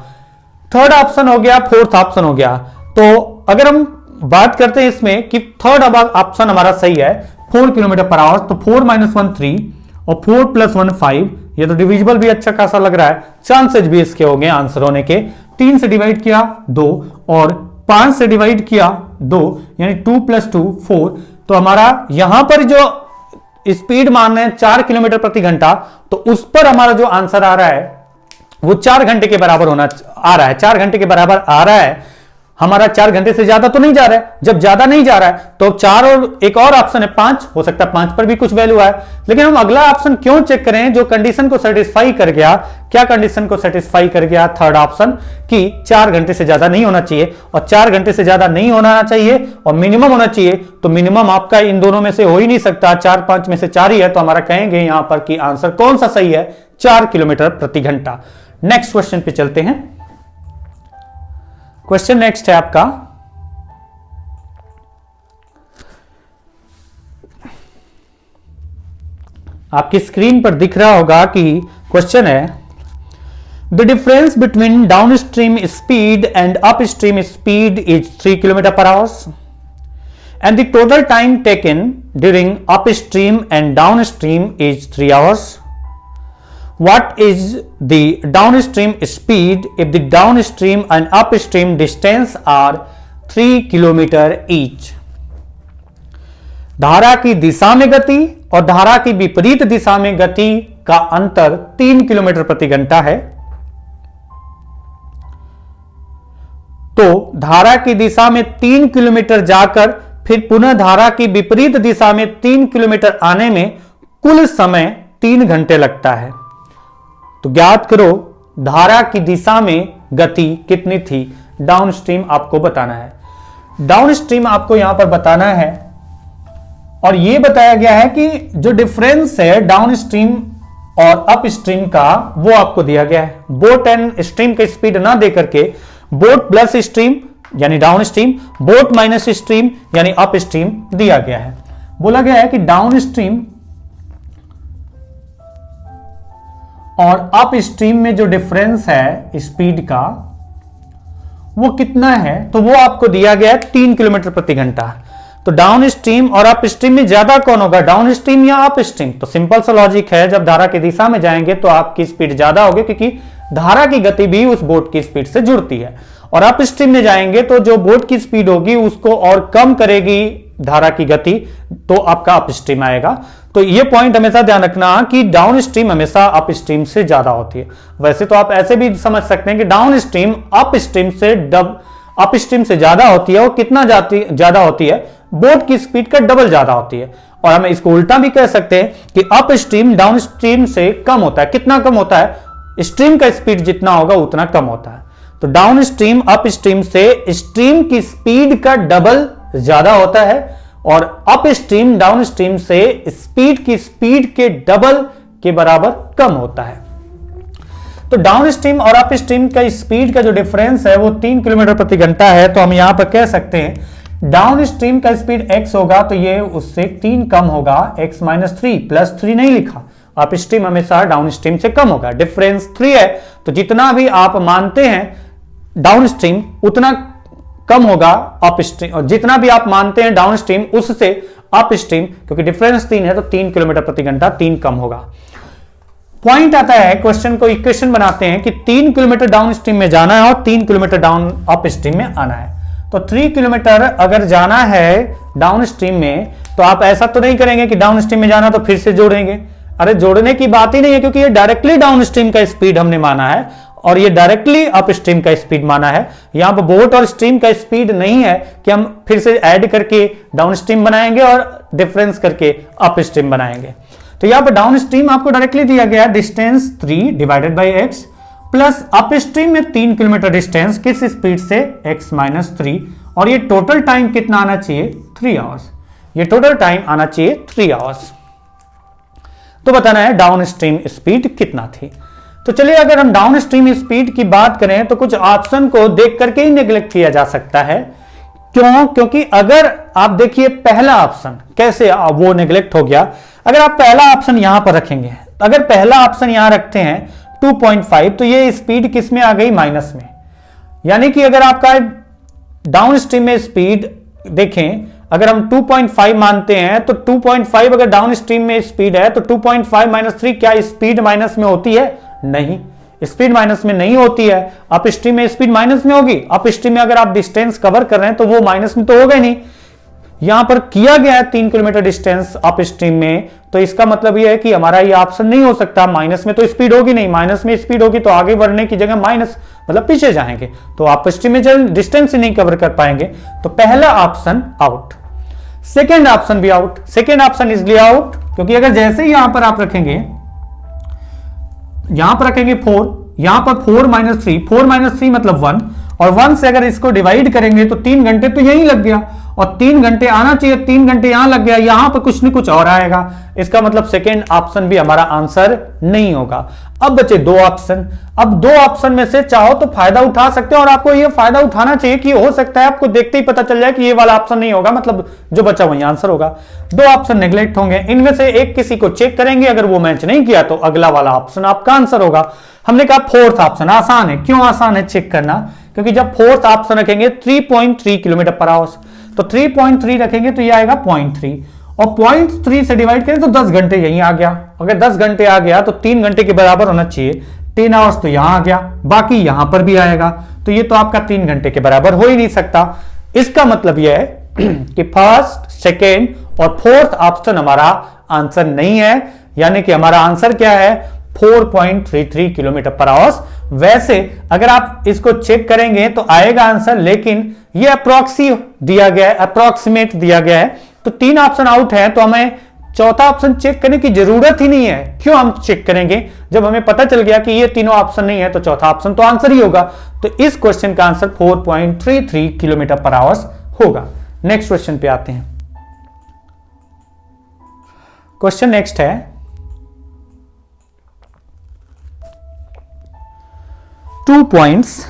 थर्ड ऑप्शन हो गया, फोर्थ ऑप्शन हो गया। तो अगर हम बात करते हैं इसमें कि थर्ड ऑप्शन हमारा सही है 4 किलोमीटर पर आवर, तो 4 - 1 3 और 4 + 1 5, ये तो डिविजिबल भी अच्छा खासा लग रहा है, चांसेज भी इसके हो गए आंसर होने के। 3 से डिवाइड किया 2 और 5 से डिवाइड किया 2, यानी 2 + 2 4। तो हमारा यहां पर जो स्पीड मान रहे हैं 4 किलोमीटर प्रति घंटा, तो उस पर हमारा जो आंसर आ रहा है वो 4 घंटे के बराबर होना आ रहा है, 4 घंटे के बराबर आ रहा है। हमारा 4 घंटे से ज्यादा तो नहीं जा रहा है, जब ज्यादा नहीं जा रहा है तो 4 और एक और ऑप्शन है 5, हो सकता है 5 पर भी कुछ वैल्यू आए। लेकिन हम अगला ऑप्शन क्यों चेक करें जो कंडीशन को सेटिस्फाई कर गया, क्या कंडीशन को सेटिस्फाई कर गया, थर्ड ऑप्शन कि 4 घंटे से ज्यादा नहीं होना चाहिए, और 4 घंटे से ज्यादा नहीं होना चाहिए और मिनिमम होना चाहिए। तो मिनिमम आपका इन दोनों में से हो ही नहीं सकता, 4 5 में से 4 ही है, तो हमारा कहेंगे यहां पर कि आंसर कौन सा सही है, 4 किलोमीटर प्रति घंटा। नेक्स्ट क्वेश्चन पे चलते हैं। क्वेश्चन नेक्स्ट है आपका, आपकी स्क्रीन पर दिख रहा होगा कि क्वेश्चन है the difference between down stream speed and up stream speed is 3 kilometre पर hours. and the total time taken during upstream and downstream is 3 hours. What is the downstream speed if the downstream and upstream distance are 3 kilometre each? धारा की दिशा में गति और धारा की विपरीत दिशा में गति का अंतर 3 किलोमीटर प्रति घंटा है। तो धारा की दिशा में 3 किलोमीटर जाकर फिर पुनः धारा की विपरीत दिशा में 3 किलोमीटर आने में कुल समय 3 घंटे लगता है। तो ज्ञात करो धारा की दिशा में गति कितनी थी। डाउनस्ट्रीम आपको बताना है। डाउनस्ट्रीम आपको यहां पर बताना है और यह बताया गया है कि जो डिफरेंस है डाउनस्ट्रीम और अपस्ट्रीम का वो आपको दिया गया है। बोट एंड स्ट्रीम की स्पीड ना देकर के बोट प्लस स्ट्रीम यानी डाउनस्ट्रीम, बोट माइनस स्ट्रीम यानी अपस्ट्रीम दिया गया है। बोला गया है कि डाउनस्ट्रीम और अपस्ट्रीम में जो डिफरेंस है स्पीड का वो कितना है, तो वो आपको दिया गया है 3 किलोमीटर प्रति घंटा। तो डाउनस्ट्रीम और अपस्ट्रीम में ज्यादा कौन होगा, डाउनस्ट्रीम या अपस्ट्रीम? तो सिंपल सा लॉजिक है, जब धारा की दिशा में जाएंगे तो आपकी स्पीड ज्यादा होगी क्योंकि धारा की गति भी उस बोट की स्पीड से जुड़ती है। और अपस्ट्रीम में जाएंगे तो जो बोट की स्पीड होगी उसको और कम करेगी धारा की गति, तो आपका अपस्ट्रीम आएगा। तो ये पॉइंट हमेशा ध्यान रखना कि डाउनस्ट्रीम हमेशा अपस्ट्रीम से ज्यादा होती है। वैसे तो आप ऐसे भी समझ सकते हैं कि डाउनस्ट्रीम अपस्ट्रीम से ज्यादा होती है। और कितना ज्यादा होती है, बोट की स्पीड का डबल ज्यादा होती है। और हम इसको उल्टा भी कह सकते हैं कि अपस्ट्रीम डाउनस्ट्रीम से कम होता है। कितना कम होता है, स्ट्रीम का स्पीड जितना होगा उतना कम होता है। तो डाउनस्ट्रीम अपस्ट्रीम से स्ट्रीम की स्पीड का डबल ज्यादा होता है और अपस्ट्रीम डाउनस्ट्रीम से स्पीड के डबल के बराबर कम होता है। तो डाउनस्ट्रीम और अपस्ट्रीम का स्पीड का जो डिफरेंस है वो 3 किलोमीटर प्रति घंटा है। तो हम यहां पर कह सकते हैं डाउनस्ट्रीम का स्पीड x होगा तो ये उससे 3 कम होगा, x - 3 +3 नहीं लिखा। अपस्ट्रीम हमेशा डाउनस्ट्रीम से कम होगा, डिफरेंस 3 है। तो जितना भी आप मानते हैं डाउनस्ट्रीम उतना कम होगा अपस्ट्रीम, और जितना भी आप मानते हैं डाउनस्ट्रीम उससे अपस्ट्रीम, क्योंकि डिफरेंस 3 है तो 3 किलोमीटर प्रति घंटा 3 कम होगा। पॉइंट आता है, क्वेश्चन को इक्वेशन बनाते हैं कि 3 किलोमीटर डाउनस्ट्रीम में जाना है और 3 किलोमीटर डाउन अपस्ट्रीम में आना है। तो 3 किलोमीटर अगर जाना है डाउनस्ट्रीम में तो आप ऐसा तो नहीं करेंगे कि डाउनस्ट्रीम में जाना तो फिर से जोड़ेंगे। अरे जोड़ने की बात ही नहीं है, क्योंकि ये डायरेक्टली डाउनस्ट्रीम का स्पीड हमने माना है और ये डायरेक्टली अपस्ट्रीम का स्पीड माना है। यहां पर बोट और स्ट्रीम का स्पीड नहीं है कि हम फिर से ऐड करके डाउनस्ट्रीम बनाएंगे और डिफरेंस करके अपस्ट्रीम बनाएंगे। तो यहां पर डाउनस्ट्रीम आपको डायरेक्टली दिया गया है distance 3 divided by x plus upstream में 3 किलोमीटर डिस्टेंस किस स्पीड से, x - 3, और ये टोटल टाइम कितना आना चाहिए, 3 आवर्स। ये टोटल टाइम आना चाहिए 3 आवर्स। तो बताना है डाउनस्ट्रीम स्पीड कितना थी। तो चलिए अगर हम डाउनस्ट्रीम स्पीड की बात करें तो कुछ ऑप्शन को देख करके ही नेग्लेक्ट किया जा सकता है। क्यों? क्योंकि अगर आप देखिए पहला ऑप्शन कैसे वो नेग्लेक्ट हो गया। अगर आप पहला ऑप्शन यहां पर रखेंगे, अगर पहला ऑप्शन यहां रखते हैं 2.5 तो ये स्पीड किस में आ गई, माइनस में। यानी कि अगर आपका डाउनस्ट्रीम में स्पीड देखें, अगर हम 2.5 मानते हैं तो 2.5 अगर डाउनस्ट्रीम में स्पीड है तो 2.5 - 3 क्या स्पीड माइनस में होती है? नहीं, स्पीड माइनस में नहीं होती है। अपस्ट्रीम में स्पीड माइनस में होगी। अपस्ट्रीम में अगर आप डिस्टेंस कवर कर रहे हैं तो वो माइनस में तो होगा ही नहीं। यहां पर किया गया है 3 किलोमीटर डिस्टेंस अपस्ट्रीम में, तो इसका मतलब यह है कि हमारा ये ऑप्शन नहीं हो सकता। माइनस में तो स्पीड होगी नहीं, माइनस में स्पीड होगी तो आगे बढ़ने की जगह माइनस मतलब पीछे जाएंगे, तो अपस्ट्रीम में जब डिस्टेंस ही नहीं कवर कर पाएंगे। तो पहला ऑप्शन आउट, सेकेंड ऑप्शन भी आउट। सेकेंड ऑप्शन इसलिए आउट क्योंकि अगर जैसे ही यहां पर आप रखेंगे, यहां पर रखेंगे 4, यहां पर 4 - 3, 4 - 3 मतलब 1, और 1 से अगर इसको डिवाइड करेंगे तो 3 घंटे तो यहीं लग गया, और 3 घंटे आना चाहिए, 3 घंटे यहां लग गया, यहां पर कुछ न कुछ और आएगा। इसका मतलब सेकेंड ऑप्शन भी हमारा आंसर नहीं होगा। अब बचे 2 ऑप्शन। अब 2 ऑप्शन में से चाहो तो फायदा उठा सकते हो, और आपको ये फायदा उठाना चाहिए कि हो सकता है आपको देखते ही पता चल जाए कि ये वाला ऑप्शन नहीं होगा, मतलब जो बचा वही आंसर होगा। 2 ऑप्शन नेग्लेक्ट होंगे, इनमें से एक किसी को चेक करेंगे, अगर वो मैच नहीं किया तो अगला वाला ऑप्शन आपका आंसर होगा। हमने कहा 4th ऑप्शन आसान है। क्यों आसान है चेक करना? क्योंकि जब 4th ऑप्शन रखेंगे 3.3 किलोमीटर पर आवर, तो 3.3 रखेंगे तो ये आएगा 0.3, और 0.3 से डिवाइड करें तो 10 घंटे यहीं आ गया। अगर 10 घंटे आ गया तो 3 घंटे के बराबर होना चाहिए, 10 आवर्स तो यहां आ गया, बाकी यहां पर भी आएगा, तो ये तो आपका 3 घंटे के बराबर हो ही नहीं सकता। इसका मतलब यह है कि फर्स्ट, सेकेंड और फोर्थ ऑप्शन हमारा आंसर नहीं है, यानी कि हमारा आंसर क्या है 4.33 किलोमीटर पर आवर। वैसे अगर आप इसको चेक करेंगे तो आएगा आंसर, लेकिन ये अप्रोक्सी दिया गया है, अप्रोक्सीमेट दिया गया है, तो 3 ऑप्शन आउट है, तो हमें चौथा ऑप्शन चेक करने की जरूरत ही नहीं है। क्यों हम चेक करेंगे जब हमें पता चल गया कि ये तीनों ऑप्शन नहीं है, तो चौथा ऑप्शन तो आंसर ही होगा। तो इस क्वेश्चन का आंसर 4.33 किलोमीटर पर आवर होगा। नेक्स्ट क्वेश्चन पे आते हैं। क्वेश्चन नेक्स्ट है, two points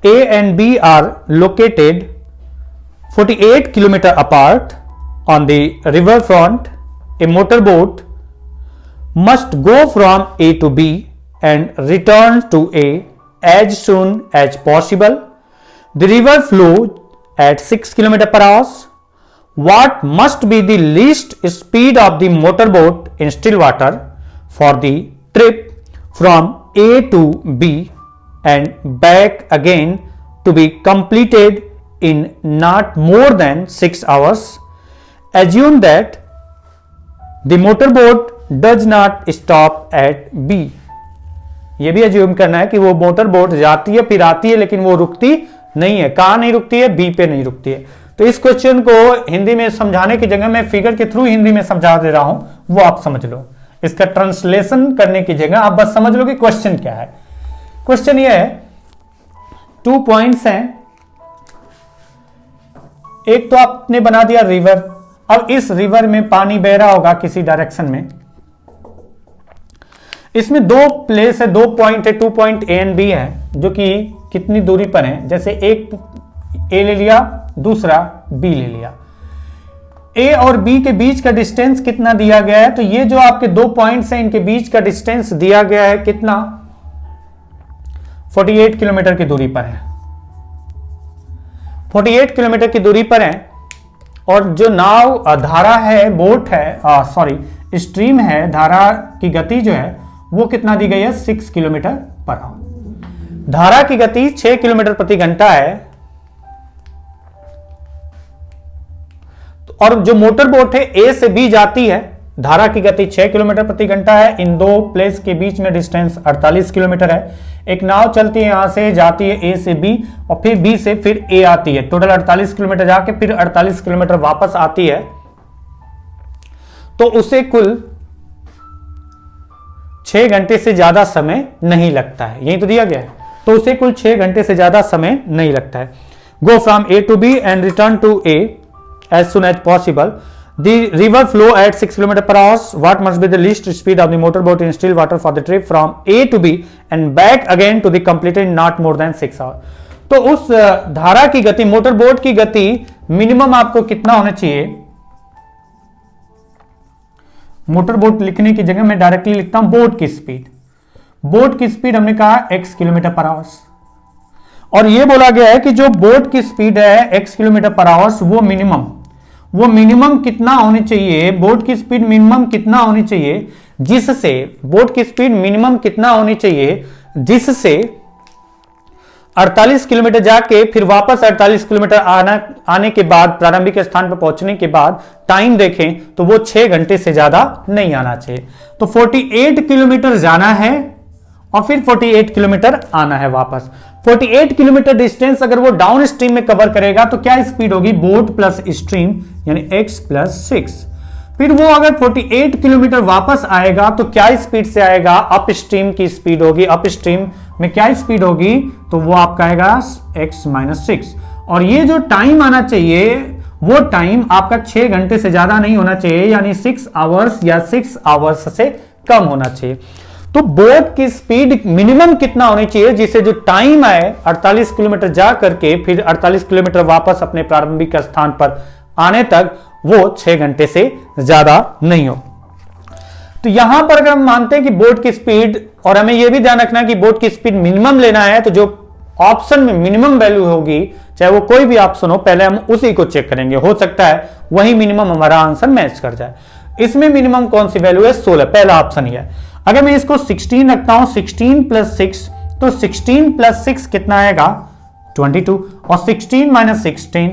A and B are located 48 kilometers apart on the river front. A motorboat must go from A to B and return to A as soon as possible. The river flows at 6 kilometers per hour. What must be the least speed of the motorboat in still water for the trip from A to B and back again to be completed in not more than 6 hours? Assume that the motorboat does not stop at B. ये भी assume करना है कि वो मोटरबोट जाती है फिर आती है, लेकिन वो रुकती नहीं है। कहां नहीं रुकती है? बी पे नहीं रुकती है। तो इस क्वेश्चन को हिंदी में समझाने की जगह मैं फिगर के थ्रू हिंदी में समझा दे रहा हूं, वो आप समझ लो। इसका ट्रांसलेशन करने की जगह आप बस समझ लो कि क्वेश्चन क्या है। क्वेश्चन ये है, 2 पॉइंट्स हैं, एक तो आपने बना दिया रिवर। अब इस रिवर में पानी बह रहा होगा किसी डायरेक्शन में, इसमें 2 प्लेस है, 2 पॉइंट है, 2 पॉइंट ए एंड बी है, जो कि कितनी दूरी पर है। जैसे एक ए ले लिया, दूसरा बी ले लिया। ए और बी के बीच का डिस्टेंस कितना दिया गया है? तो ये जो आपके 2 पॉइंट्स हैं, इनके बीच का डिस्टेंस दिया गया है कितना? 48 किलोमीटर की दूरी पर है। 48 किलोमीटर की दूरी पर है, और जो नाव धारा है, बोट है, सॉरी स्ट्रीम है, धारा की गति जो है वो कितना दी गई है? 6 किलोमीटर पर आवर। धारा की गति 6 किलोमीटर प्रति घंटा है, और जो मोटर बोट है ए से बी जाती है, धारा की गति 6 किलोमीटर प्रति घंटा है। इन 2 प्लेस के बीच में डिस्टेंस 48 किलोमीटर है। एक नाव चलती है, यहां से जाती है ए से बी, और फिर बी से फिर ए आती है, टोटल 48 किलोमीटर जाके फिर 48 किलोमीटर वापस आती है। तो उसे कुल 6 घंटे से ज्यादा समय नहीं लगता है, यही तो दिया गया है। तो उसे कुल 6 घंटे से ज्यादा समय नहीं लगता है। Go from A to B and return to A as soon as possible. The river flow at 6 km per hour. What must be the least speed of the motorboat in still water for the trip from A to B and back again to the completed in not more than 6 hours. तो उस धारा की गति, मोटरबोट की गति मिनिमम आपको कितना होना चाहिए? मोटरबोट लिखने की जगह मैं डायरेक्टली लिखता हूं बोट की स्पीड। बोट की स्पीड हमने कहा x किलोमीटर पर आवर, और यह बोला गया है कि जो बोट की स्पीड है x किलोमीटर पर आवर, वो मिनिमम कितना होनी चाहिए? बोट की स्पीड मिनिमम कितना होनी चाहिए जिससे, बोट की स्पीड मिनिमम कितना होनी चाहिए जिससे 48 किलोमीटर जाके फिर वापस 48 किलोमीटर आने के बाद, प्रारंभिक स्थान पर पहुंचने के बाद टाइम देखें तो वो 6 घंटे से ज्यादा नहीं आना चाहिए। तो 48 किलोमीटर जाना है और फिर 48 किलोमीटर आना है वापस। 48 किलोमीटर डिस्टेंस अगर वो डाउन स्ट्रीम में कवर करेगा तो क्या स्पीड होगी? बोट प्लस स्ट्रीम यानी x प्लस 6। फिर वो अगर 48 किलोमीटर वापस आएगा तो क्या स्पीड से आएगा? अप स्ट्रीम की स्पीड होगी। अप स्ट्रीम में क्या स्पीड होगी? तो वो आपका आएगा x माइनस 6। और ये जो टाइम आना चाहिए वो टाइम आपका 6 घंटे से ज्यादा नहीं होना चाहिए, यानी 6 आवर्स या 6 आवर्स से कम होना चाहिए। तो बोट की स्पीड मिनिमम कितना होनी चाहिए जिससे जो टाइम आए 48 किलोमीटर जा करके फिर 48 किलोमीटर वापस अपने प्रारंभिक स्थान पर आने तक वो 6 घंटे से ज्यादा नहीं हो। तो यहां पर अगर हम मानते हैं कि बोट की स्पीड, और हमें यह भी ध्यान रखना है कि बोट की स्पीड मिनिमम लेना है, तो जो ऑप्शन में मिनिमम वैल्यू होगी, चाहे वो कोई भी ऑप्शन हो, पहले हम उसी को चेक करेंगे, हो सकता है वही मिनिमम हमारा आंसर मैच कर जाए। इसमें मिनिमम कौन सी वैल्यू है? 16, पहला ऑप्शन ही है। अगर मैं इसको 16 रखता हूं, 16 प्लस 6, तो 16 प्लस 6 कितना आएगा? 22, और 16 माइनस 16।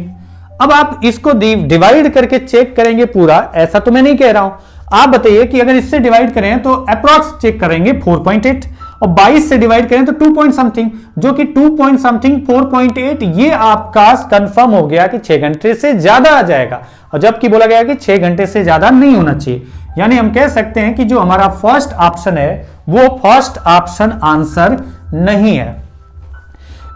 अब आप इसको डिवाइड करके चेक करेंगे पूरा, ऐसा तो मैं नहीं कह रहा हूं, आप बताइए कि अगर इससे डिवाइड करें तो अप्रॉक्स चेक करेंगे 4.8, और 22 से डिवाइड करें तो 2 पॉइंट समथिंग, जो कि 2 पॉइंट समथिंग 4.8, ये आपका कंफर्म हो गया कि 6 घंटे से ज्यादा आ जाएगा, और जबकि बोला गया कि 6 घंटे से ज्यादा नहीं होना चाहिए। यानी हम कह सकते हैं कि जो हमारा फर्स्ट ऑप्शन है वो फर्स्ट ऑप्शन आंसर नहीं है।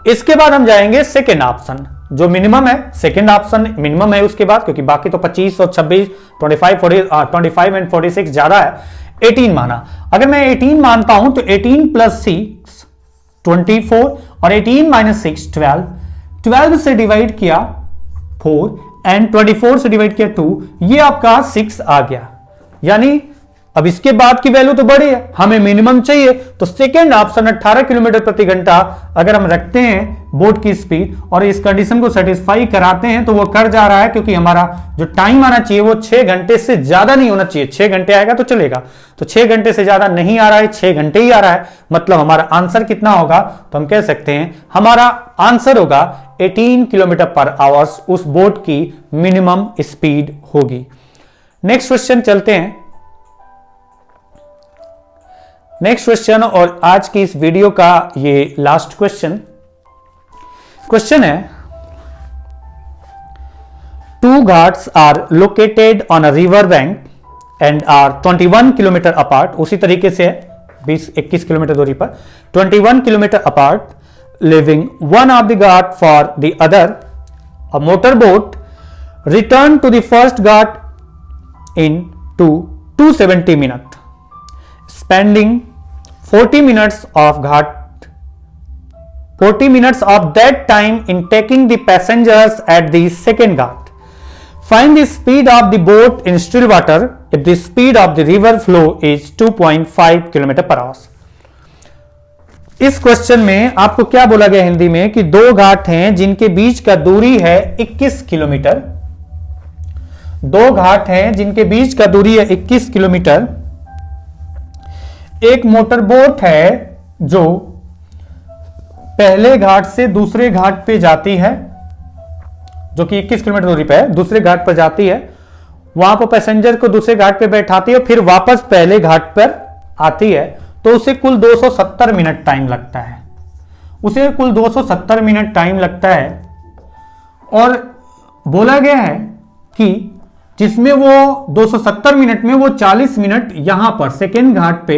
इसके बाद हम जाएंगे सेकेंड ऑप्शन, जो मिनिमम है, सेकेंड ऑप्शन मिनिमम है उसके बाद, क्योंकि बाकी तो 25 और 26, 25 एंड 46 ज्यादा है, 18 माना। अगर मैं 18 मानता हूं तो 18 प्लस 6 24, और 18 माइनस 6 12, 12 से डिवाइड किया 4 एंड 24 से डिवाइड किया 2, ये आपका 6 आ गया। यानी अब इसके बाद की वैल्यू तो बड़ी है, हमें मिनिमम चाहिए, तो सेकेंड ऑप्शन 18 किलोमीटर प्रति घंटा अगर हम रखते हैं बोट की स्पीड और इस कंडीशन को सेटिस्फाई कराते हैं तो वो कर जा रहा है, क्योंकि हमारा जो टाइम आना चाहिए वो 6 घंटे से ज्यादा नहीं होना चाहिए। 6 घंटे आएगा तो चलेगा, तो 6 घंटे से ज्यादा नहीं आ रहा है, 6 घंटे ही आ रहा है, मतलब हमारा आंसर कितना होगा? तो हम कह सकते हैं हमारा आंसर होगा 18 किलोमीटर पर आवर्स उस बोट की मिनिमम स्पीड होगी। नेक्स्ट क्वेश्चन चलते हैं। नेक्स्ट क्वेश्चन और आज की इस वीडियो का ये लास्ट क्वेश्चन है, 2 ghats are located on a river bank and are 21 kilometre apart. उसी तरीके से 20-21 किलोमीटर दूरी पर, 21 kilometre apart, living one of the ghat for the other, a motor boat return to the first ghat in 270 minutes, spending 40 minutes of that time in taking the passengers at the second ghat. Find the speed of the boat in still water if the speed of the river flow is 2.5 km per hour. इस क्वेश्चन में आपको क्या बोला गया हिंदी में कि 2 घाट हैं जिनके बीच का दूरी है 21 किलोमीटर। 2 घाट हैं जिनके बीच का दूरी है 21 किलोमीटर। एक मोटर बोट है जो पहले घाट से दूसरे घाट पे जाती है, जो कि 21 किलोमीटर दूरी पे है, दूसरे घाट पर जाती है, वहां पर पैसेंजर को दूसरे घाट पे बैठाती है, फिर वापस पहले घाट पर आती है, तो उसे कुल 270 मिनट टाइम लगता है। उसे कुल 270 मिनट टाइम लगता है, और बोला गया है कि जिसमें वो 270 मिनट में वो 40 मिनट यहां पर सेकेंड घाट पे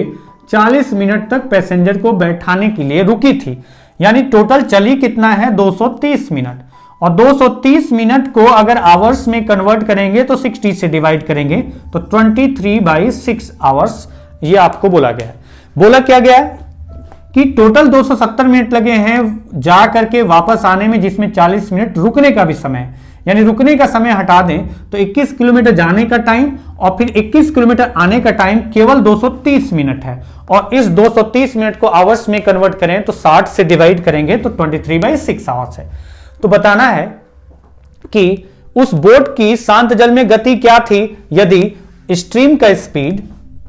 40 मिनट तक पैसेंजर को बैठाने के लिए रुकी थी। यानी टोटल चली कितना है? 230 मिनट। और 230 मिनट को अगर आवर्स में कन्वर्ट करेंगे तो 60 से डिवाइड करेंगे तो 23/6 आवर्स ये आपको बोला गया है। बोला क्या गया है कि टोटल 270 मिनट लगे हैं जा करके वापस आने में, जिसमें 40 मिनट रुकने का भी समय है। यानी रुकने का समय हटा दें तो 21 किलोमीटर जाने का टाइम और फिर 21 किलोमीटर आने का टाइम केवल 230 मिनट है। और इस 230 मिनट को आवर्स में कन्वर्ट करें तो 60 से डिवाइड करेंगे तो 23/6 आवर्स है। तो बताना है कि उस बोट की शांत जल में गति क्या थी यदि स्ट्रीम का स्पीड,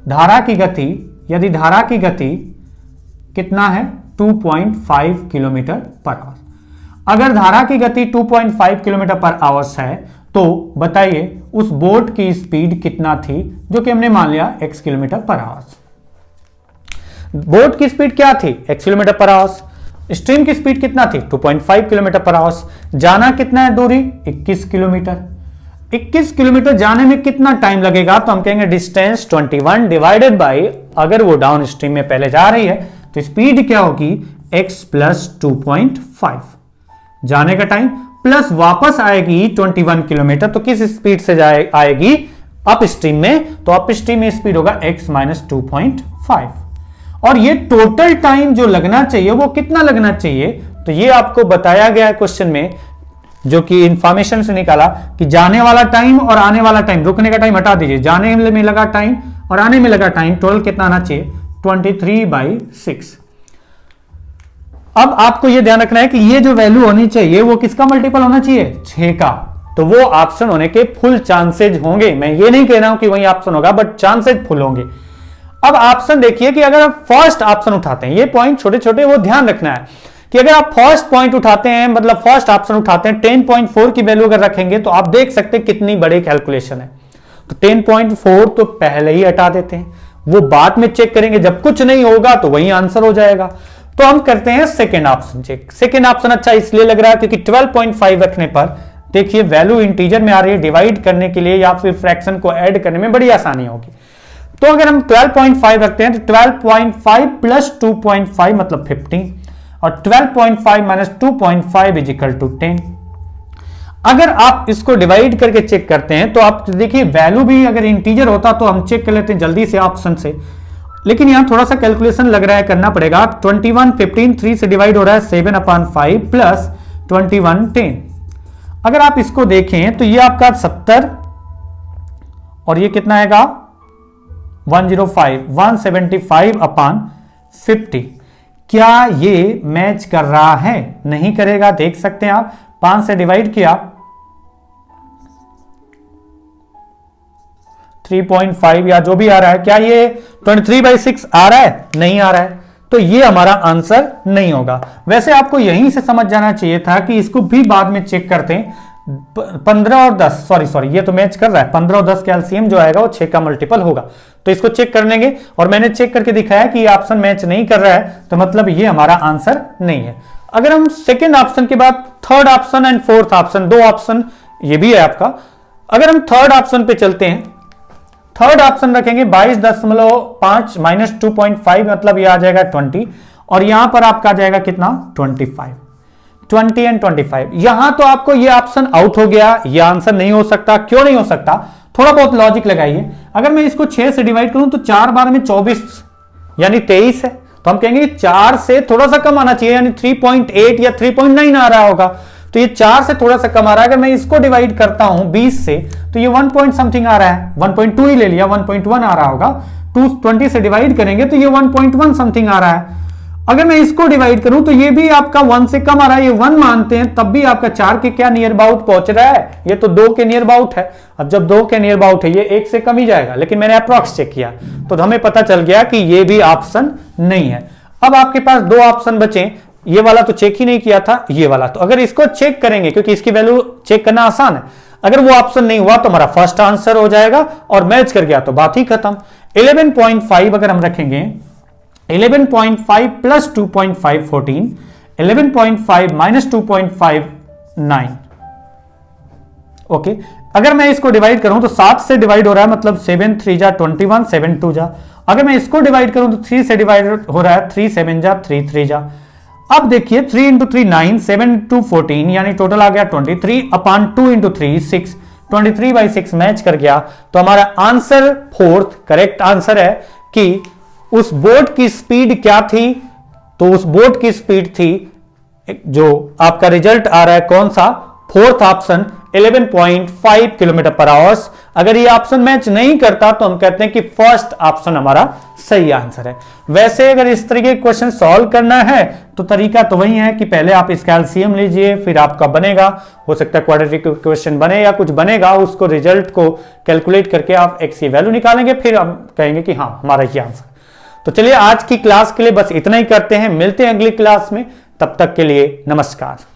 धारा की गति, यदि धारा की गति कितना है? 2.5 किलोमीटर पर आवर। अगर धारा की गति 2.5 किलोमीटर पर आवर्स है तो बताइए उस बोट की स्पीड कितना थी, जो कि हमने मान लिया x किलोमीटर पर आवर्स। बोट की स्पीड क्या थी? x किलोमीटर पर आवर्स। स्ट्रीम की स्पीड कितना थी? 2.5 किलोमीटर पर आवर्स। जाना कितना है दूरी? 21 किलोमीटर। 21 किलोमीटर जाने में कितना टाइम लगेगा? तो हम कहेंगे डिस्टेंस 21 डिवाइडेड बाई, अगर वो डाउन स्ट्रीम में पहले जा रही है तो स्पीड क्या होगी? x प्लस 2.5 जाने का टाइम प्लस वापस आएगी 21 किलोमीटर, तो किस स्पीड से आएगी? अप स्ट्रीम में, तो अप स्ट्रीम में स्पीड होगा x माइनस 2.5। और ये टोटल टाइम जो लगना चाहिए वो कितना लगना चाहिए? तो ये आपको बताया गया है क्वेश्चन में, जो कि इंफॉर्मेशन से निकाला कि जाने वाला टाइम और आने वाला टाइम, रुकने का टाइम हटा दीजिए, जाने में लगा टाइम और आने में लगा टाइम, टोटल कितना आना चाहिए? 23/6। अब आपको यह ध्यान रखना है कि ये जो वैल्यू होनी चाहिए वो किसका मल्टीपल होना चाहिए, 6 का। तो वो ऑप्शन होने के फुल चांसेज होंगे। मैं ये नहीं कह रहा हूं कि वही ऑप्शन होगा, बट चांसेज फुल होंगे। अब ऑप्शन देखिए कि अगर आप फर्स्ट ऑप्शन उठाते हैं, ये पॉइंट छोटे छोटे वो ध्यान रखना है कि अगर आप फर्स्ट पॉइंट उठाते हैं, मतलब फर्स्ट ऑप्शन उठाते हैं, 10.4 की वैल्यू अगर रखेंगे तो आप देख सकते हैं कितनी बड़ी कैलकुलेशन है। तो 10.4 तो पहले ही हटा देते हैं, वो बाद में चेक करेंगे, जब कुछ नहीं होगा तो वही आंसर हो जाएगा। तो हम करते हैं second option check. Second option अच्छा इसलिए लग रहा है क्योंकि 12.5 रखने पर देखिए वैल्यू इंटीजर में आ रही है, डिवाइड करने के लिए या फिर फ्रैक्शन को ऐड करने में बड़ी आसानी होगी। तो अगर हम 12.5 रखते हैं तो 12.5 प्लस 2.5 मतलब 15, और 12.5 माइनस 2.5 इज इक्वल टू 10। अगर आप इसको डिवाइड करके चेक करते हैं तो आप देखिए वैल्यू भी अगर इंटीजर होता तो हम चेक कर लेते हैं जल्दी से ऑप्शन से, लेकिन यहां थोड़ा सा कैलकुलेशन लग रहा है, करना पड़ेगा। 21 15 3 से डिवाइड हो रहा है 7/5 प्लस 21 10। अगर आप इसको देखें तो ये आपका 70 और ये कितना आएगा 105 175/50। क्या ये मैच कर रहा है? नहीं करेगा, देख सकते हैं आप। 5 से डिवाइड किया 3.5 या जो भी आ रहा है, क्या ये 23/6 आ रहा है? नहीं आ रहा है, तो ये हमारा आंसर नहीं होगा। वैसे आपको यहीं से समझ जाना चाहिए था कि इसको भी बाद में चेक करते हैं। 15 और 10 सॉरी ये तो मैच कर रहा है। 15 और 10 का एलसीएम जो आएगा वो 6 का मल्टीपल होगा, तो इसको चेक कर लेंगे। और मैंने चेक करके दिखाया कि ये ऑप्शन मैच नहीं कर रहा है, तो मतलब ये हमारा आंसर नहीं है। अगर हम सेकेंड ऑप्शन के बाद third option and fourth option, दो ऑप्शन ये भी है आपका। अगर हम थर्ड ऑप्शन पे चलते हैं, थर्ड ऑप्शन रखेंगे 22.5 माइनस 2.5 मतलब ये आ जाएगा 20, और यहां पर आपका आ जाएगा कितना 25। 20 एंड 25, यहां तो आपको ये ऑप्शन आउट हो गया, ये आंसर नहीं हो सकता। क्यों नहीं हो सकता? थोड़ा बहुत लॉजिक लगाइए। अगर मैं इसको 6 से डिवाइड करूं तो 4 बार में 24 यानी 23 है, तो हम कहेंगे 4 से थोड़ा सा कम आना चाहिए, यानी 3.8 या 3.9 आ रहा होगा। तो ये 4 से थोड़ा सा कम आ रहा है। अगर मैं इसको डिवाइड करता हूं 20 से तो ये 1 पॉइंट समथिंग आ रहा है, 1.2 ही ले लिया, 1.1 आ रहा होगा। 220 से डिवाइड करेंगे तो ये 1.1 समथिंग आ रहा है। अगर मैं इसको डिवाइड करूं तो ये भी आपका 1 से कम आ रहा है, ये 1 मानते हैं, तब भी आपका 4 के क्या नियर अबाउट पहुंच रहा है, ये तो 2 के नियर अबाउट है। अब जब 2 के नियर अबाउट है ये 1 से कम ही जाएगा, लेकिन मैंने अप्रॉक्स चेक किया तो हमें पता चल गया कि ये भी ऑप्शन नहीं है। अब आपके पास 2 ऑप्शन बचे, ये वाला तो चेक ही नहीं किया था, ये वाला। तो अगर इसको चेक करेंगे, क्योंकि इसकी वैल्यू चेक करना आसान है, अगर वो ऑप्शन नहीं हुआ तो हमारा फर्स्ट आंसर हो जाएगा, और मैच कर गया तो बात ही खत्म। 11.5 अगर हम रखेंगे, 11.5 प्लस 2.5 14, 11.5 माइनस 2.5 9। ओके, अगर मैं इसको डिवाइड करूं तो 7 से डिवाइड हो रहा है, मतलब 7 3 जा 21, 7 2 जा। अगर मैं इसको डिवाइड करूं तो 3 से डिवाइड हो रहा है, 3 7 जा 3 3 जा। अब देखिए 3 इंटू 3 9, 7 2 14, यानी टोटल आ गया 23/2 इंटू 3 6, 23/6 मैच कर गया। तो हमारा आंसर फोर्थ करेक्ट आंसर है कि उस बोट की स्पीड क्या थी, तो उस बोट की स्पीड थी, जो आपका रिजल्ट आ रहा है कौन सा, फोर्थ ऑप्शन 11.5 किलोमीटर पर आवर्स। अगर ये ऑप्शन मैच नहीं करता तो हम कहते हैं कि फर्स्ट ऑप्शन हमारा सही आंसर है। वैसे अगर इस तरीके के क्वेश्चन सॉल्व करना है तो तरीका तो वही है कि पहले आप इसका एलसीएम लीजिए, फिर आपका बनेगा, हो सकता है क्वाड्रेटिक क्वेश्चन बने या कुछ बनेगा, उसको रिजल्ट को कैलकुलेट करके आप एक्स की वैल्यू निकालेंगे, फिर हम कहेंगे कि हाँ हमारा ये आंसर। तो चलिए आज की क्लास के लिए बस इतना ही करते हैं, मिलते हैं अगली क्लास में, तब तक के लिए नमस्कार।